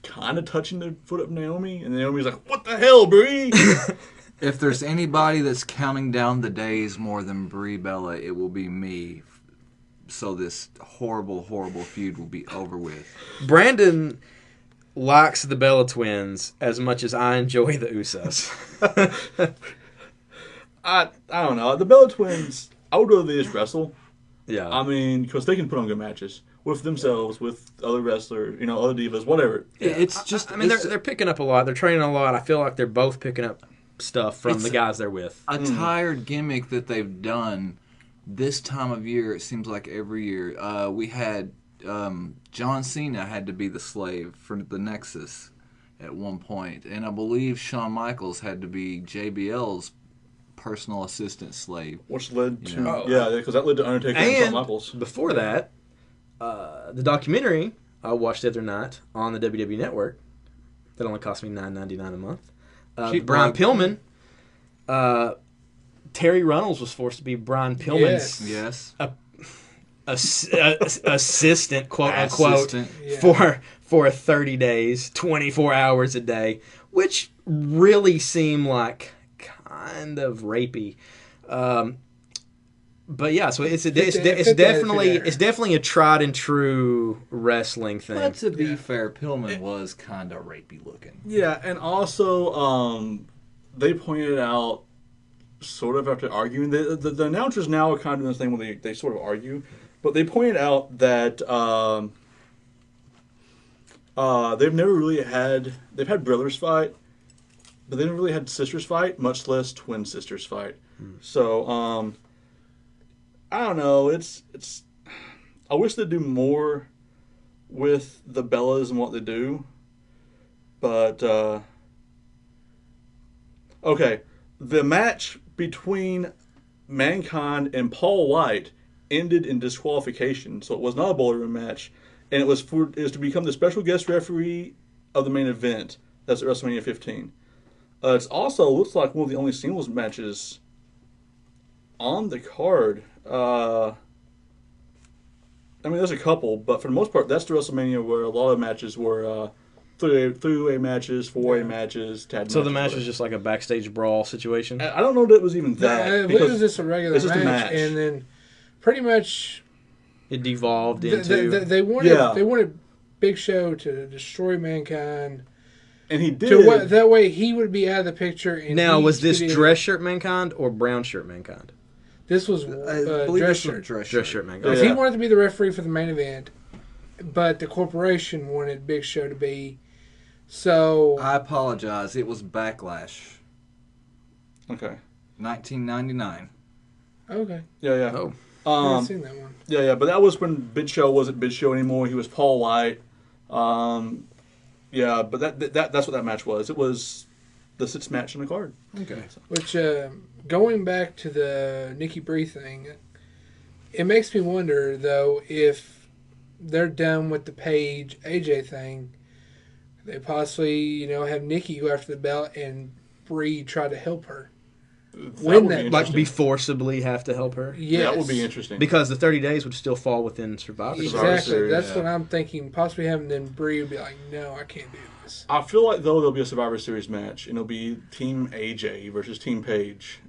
of touching the foot of Naomi, and Naomi's like, "What the hell, Brie?" If there's anybody that's counting down the days more than Brie Bella, it will be me. So this horrible, horrible feud will be over with. Brandon likes the Bella Twins as much as I enjoy the Usos. I don't know. The Bella Twins, I would rather they just wrestle. Yeah. I mean, because they can put on good matches with themselves, with other wrestlers, other divas, whatever. It's just. They're picking up a lot. They're training a lot. I feel like they're both picking up stuff from the guys they're with. A tired gimmick that they've done this time of year. It seems like every year. We had John Cena had to be the slave for the Nexus at one point, and I believe Shawn Michaels had to be JBL's personal assistant slave. Which led to because that led to Undertaker and Shawn Michaels. Before that, the documentary I watched the other night on the WWE Network that only cost me $9.99 a month. Brian Pillman. Terry Runnels was forced to be Brian Pillman's Yes. assistant, quote unquote, for 30 days, 24 hours a day, which really seemed like kind of rapey. But yeah, so it's definitely a tried and true wrestling thing. But to be fair, Pillman was kind of rapey looking. Yeah, and also they pointed out, sort of after arguing, the announcers now are kind of doing this thing where they sort of argue, but they pointed out that they've never really they've had brothers fight, but they never really had sisters fight, much less twin sisters fight. So I don't know. It's I wish they'd do more with the Bellas and what they do, but okay, the match between Mankind and Paul White ended in disqualification, so it was not a boiler room match, and it was to become the special guest referee of the main event. That's at WrestleMania 15. It's also looks like one of the only singles matches on the card. I mean, there's a couple, but for the most part, that's the WrestleMania where a lot of matches were three-way matches, four-way matches, tag matches. So the match was just like a backstage brawl situation? I don't know that it was even that. No, it was just a regular it's just a match, and then pretty much It devolved into... they wanted Big Show to destroy Mankind. And he did. That way he would be out of the picture. And Now, was this dress shirt Mankind or brown shirt Mankind? This was dress shirt. Dress shirt Mankind. Because he wanted to be the referee for the main event, but the corporation wanted Big Show to be. So I apologize. It was Backlash. Okay. 1999. Okay. Yeah. Oh. I haven't seen that one. Yeah, but that was when Big Show wasn't Big Show anymore. He was Paul White. Yeah, but that's what that match was. It was the sixth match on the card. Okay. Which, going back to the Nikki Brie thing, it makes me wonder, though, if they're done with the Paige AJ thing, they possibly, have Nikki go after the belt and Brie try to help her. Win that. Like, be forcibly have to help her? Yes. That would be interesting. Because the 30 days would still fall within Survivor Series. Exactly. That's what I'm thinking. Possibly having then Brie would be like, no, I can't do this. I feel like, though, there'll be a Survivor Series match, and it'll be Team AJ versus Team Paige,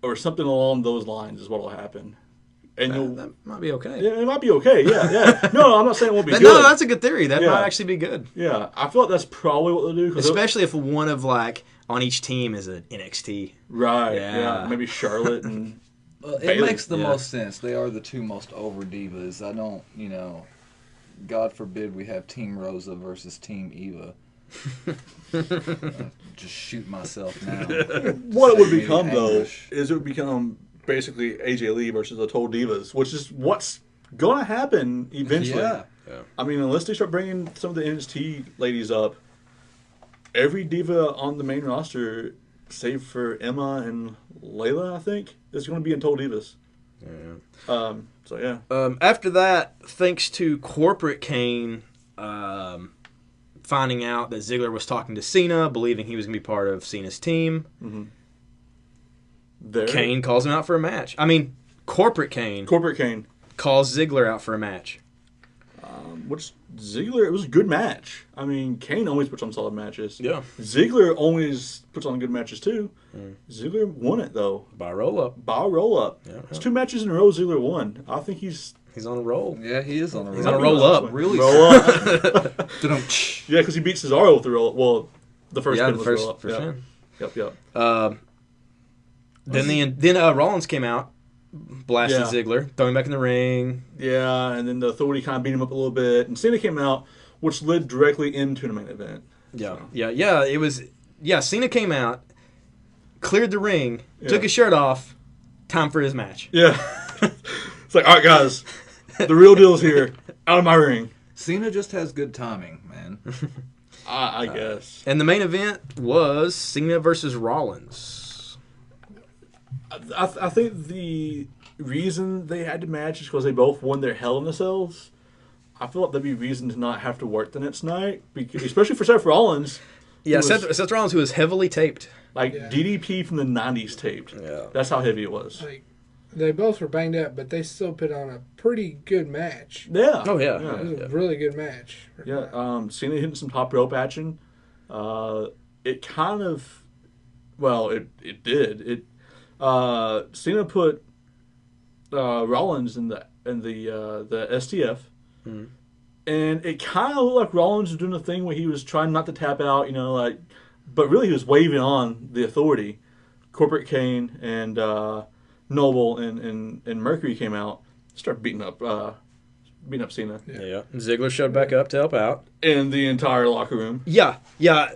or something along those lines is what will happen. And that might be okay. Yeah, it might be okay. Yeah. No, I'm not saying it won't be good. No, that's a good theory. That might actually be good. Yeah, I feel like that's probably what they'll do. Especially if one of, on each team is an NXT. Right, yeah. Maybe Charlotte and Well, it makes the most sense. They are the two most over divas. I don't, God forbid we have Team Rosa versus Team Eva. Just shoot myself now. What it would become, though, is it would become basically AJ Lee versus the Total Divas, which is what's going to happen eventually. Yeah. I mean, unless they start bringing some of the NXT ladies up, every diva on the main roster, save for Emma and Layla, I think, is going to be in Total Divas. Yeah. So, yeah. After that, thanks to Corporate Kane finding out that Ziggler was talking to Cena, believing he was going to be part of Cena's team, Kane calls him out for a match. I mean, Corporate Kane calls Ziggler out for a match. Which Ziggler, it was a good match. I mean, Kane always puts on solid matches. Yeah. Ziggler always puts on good matches too. Ziggler won it though. By roll up. Yeah. It's 2 matches in a row Ziggler won. I think he's on a roll. Yeah, he is on a roll. He's on a roll up. Really? Roll up. Yeah, because he beat Cesaro with the roll up. Well, the first pin was roll up. First pin. Yep. Then Rollins came out, blasted Ziggler, throwing him back in the ring. Yeah, and then the Authority kind of beat him up a little bit. And Cena came out, which led directly into the main event. Yeah, so. Yeah. It was. Yeah, Cena came out, cleared the ring, took his shirt off. Time for his match. Yeah. It's like, all right, guys, the real deal's here. Out of my ring. Cena just has good timing, man. I guess. And the main event was Cena versus Rollins. I think the reason they had to match is because they both won their Hell in the Cells. I feel like that'd be reason to not have to work the next night, because, especially for Seth Rollins. Yeah, Seth Rollins, who was heavily taped. DDP from the 90s taped. Yeah. That's how heavy it was. They both were banged up, but they still put on a pretty good match. Yeah. Oh, yeah. It was a really good match. Yeah. Cena hitting some top rope action. It kind of... Well, it did. Cena put Rollins in the STF. Mm-hmm. And it kind of looked like Rollins was doing a thing where he was trying not to tap out, but really he was waving on the Authority. Corporate Kane and Noble and Mercury came out, started beating up Cena. Yeah. Ziggler showed back up to help out. In the entire locker room. Yeah.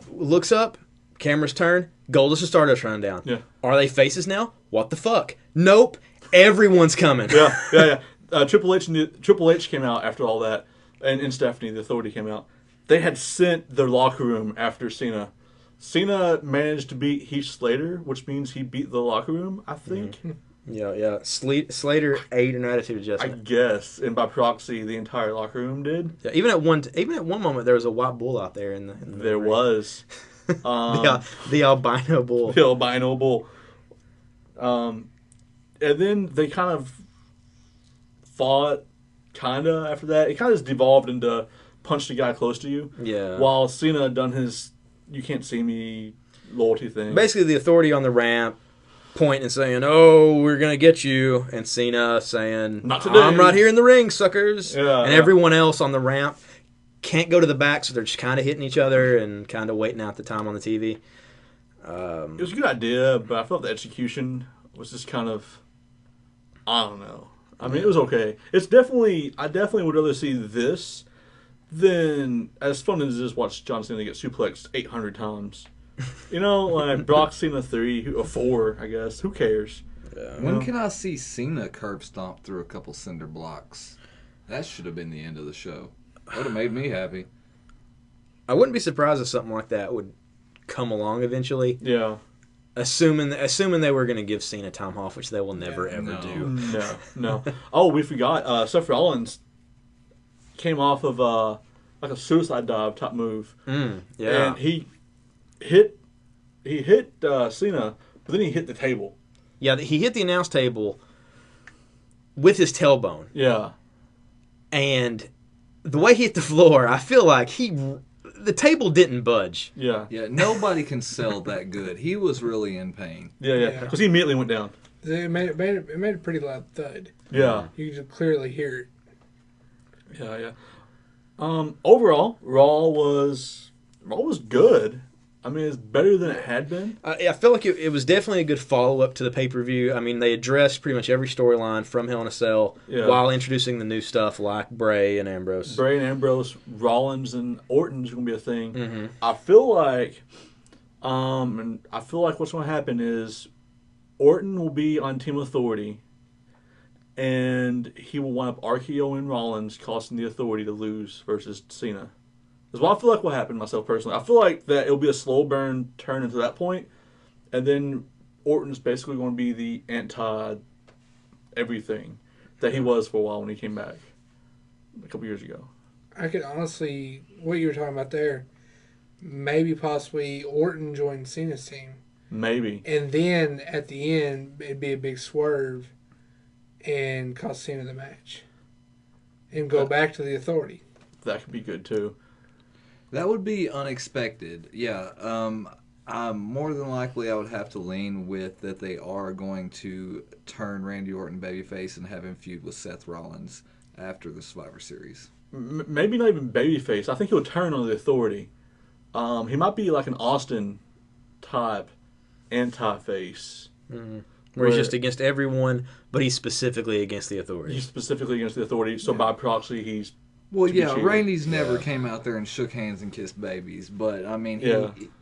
Looks up, cameras turn, Goldust and Stardust running down. Yeah. Are they faces now? What the fuck? Nope. Everyone's coming. Yeah. Triple H came out after all that. And Stephanie, the Authority, came out. They had sent their locker room after Cena. Cena managed to beat Heath Slater, which means he beat the locker room, I think. Mm-hmm. Yeah. Slater ate an attitude adjustment. I guess, and by proxy, the entire locker room did. Yeah, even at one moment, there was a white bull out there in the There ring. was. The albino bull. The albino bull. And then they kind of fought, after that. It kind of just devolved into punch the guy close to you. Yeah. While Cena had done his "you can't see me" loyalty thing. Basically, the Authority on the ramp pointing and saying, "Oh, we're gonna get you," and Cena saying, "Not today. I'm right here in the ring, suckers." Yeah, and everyone else on the ramp can't go to the back, so they're just kind of hitting each other and kind of waiting out the time on the TV. It was a good idea, but I felt the execution was just kind of, I don't know. I mean, it was okay. I definitely would rather see this than, as fun as it is, watch John Cena get suplexed 800 times. You know, like Brock Cena 3 or 4, I guess. Who cares? Yeah. When can I see Cena curb stomp through a couple cinder blocks? That should have been the end of the show. Would have made me happy. I wouldn't be surprised if something like that would come along eventually. Yeah. Assuming they were going to give Cena time off, which they will never ever do. No. Oh, we forgot. Seth Rollins came off of like a suicide dive type move. Yeah. And he hit Cena, but then he hit the table. Yeah, he hit the announce table with his tailbone. Yeah. And the way he hit the floor, I feel like the table didn't budge. Yeah. Yeah, nobody can sell that good. He was really in pain. Yeah. Because he immediately went down. It made a pretty loud thud. Yeah. You could clearly hear it. Yeah. Overall, Raw was good. I mean, it's better than it had been. I feel like it was definitely a good follow-up to the pay-per-view. I mean, they addressed pretty much every storyline from Hell in a Cell while introducing the new stuff like Bray and Ambrose. Rollins and Orton's going to be a thing. Mm-hmm. I feel like what's going to happen is Orton will be on Team Authority, and he will wind up RKOing Rollins, costing the Authority to lose versus Cena. That's what I feel like will happen myself personally. I feel like that it'll be a slow burn turn into that point, and then Orton's basically going to be the anti-everything that he was for a while when he came back a couple years ago. I could honestly, what you were talking about there, maybe possibly Orton joined Cena's team. Maybe. And then at the end, it'd be a big swerve and cost Cena the match. And go back to the Authority. That could be good too. That would be unexpected. Yeah. More than likely, I would have to lean with that they are going to turn Randy Orton babyface and have him feud with Seth Rollins after the Survivor Series. Maybe not even babyface. I think he'll turn on the Authority. He might be like an Austin type anti-face. Mm-hmm. Where he's just against everyone, but he's specifically against the Authority. He's specifically against the Authority, so by proxy, he's... Well, yeah, Randy's never came out there and shook hands and kissed babies, but, I mean,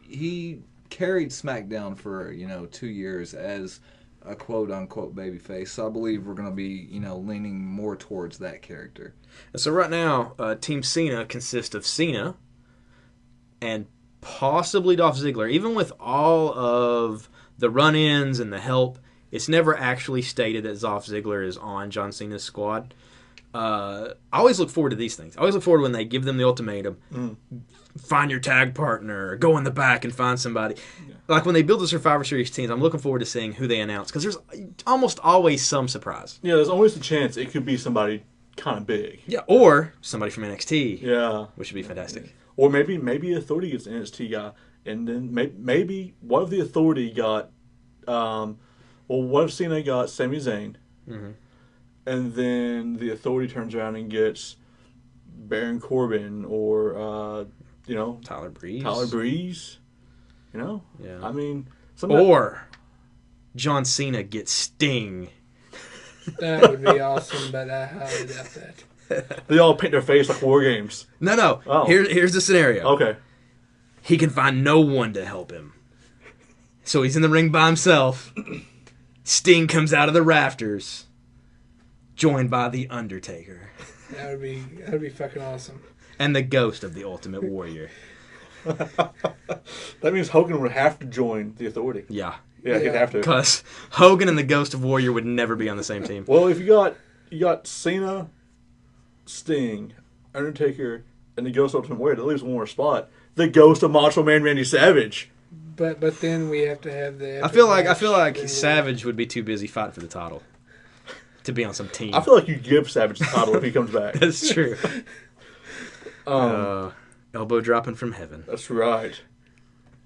he carried SmackDown for, 2 years as a quote-unquote babyface, so I believe we're going to be, leaning more towards that character. And so right now, Team Cena consists of Cena and possibly Dolph Ziggler. Even with all of the run-ins and the help, it's never actually stated that Dolph Ziggler is on John Cena's squad. I always look forward to these things. I always look forward when they give them the ultimatum. Find your tag partner. Go in the back and find somebody. Yeah. Like when they build the Survivor Series teams, I'm looking forward to seeing who they announce because there's almost always some surprise. Yeah, there's always a chance it could be somebody kind of big. Yeah, or somebody from NXT. Yeah. Which would be fantastic. Or maybe Authority gets an NXT guy, and then maybe what if the Authority got, what if Cena got Sami Zayn? Mm-hmm. And then the Authority turns around and gets Baron Corbin or, Tyler Breeze. Yeah. I mean... Or John Cena gets Sting. That would be awesome, but I highly doubt that. They all paint their face like War Games. No. Oh. Here's the scenario. Okay. He can find no one to help him. So he's in the ring by himself. Sting comes out of the rafters. Joined by The Undertaker. That would be fucking awesome. And the ghost of the Ultimate Warrior. That means Hogan would have to join the Authority. Yeah. Yeah, he'd have to. Because Hogan and the Ghost of Warrior would never be on the same team. Well, if you got Cena, Sting, Undertaker, and the Ghost of Ultimate Warrior, that leaves one more spot. the ghost of Macho Man Randy Savage. But then we have to have the. I feel like then Savage would be too busy fighting for the title to be on some team. I feel like you give Savage the title if he comes back. That's true. Elbow dropping from heaven. That's right.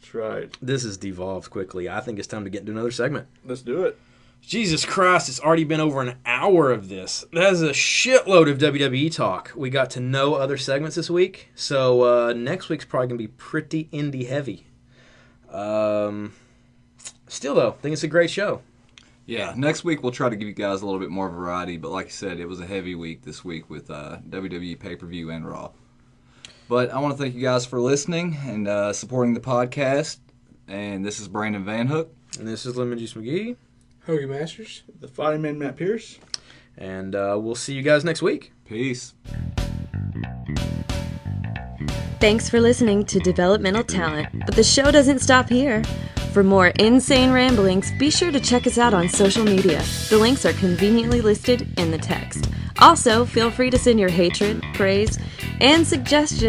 That's right. This has devolved quickly. I think it's time to get into another segment. Let's do it. Jesus Christ, it's already been over an hour of this. That is a shitload of WWE talk. We got to know other segments this week, so next week's probably going to be pretty indie heavy. Still, though, I think it's a great show. Yeah, next week we'll try to give you guys a little bit more variety, but like I said, it was a heavy week this week with WWE pay-per-view and Raw. But I want to thank you guys for listening and supporting the podcast. And this is Brandon Van Hook. And this is Lemon Juice McGee. Hogie Masters. The Fighting Man Matt Pierce. And we'll see you guys next week. Peace. Thanks for listening to Developmental Talent, but the show doesn't stop here. For more insane ramblings, be sure to check us out on social media. The links are conveniently listed in the text. Also, feel free to send your hatred, praise, and suggestions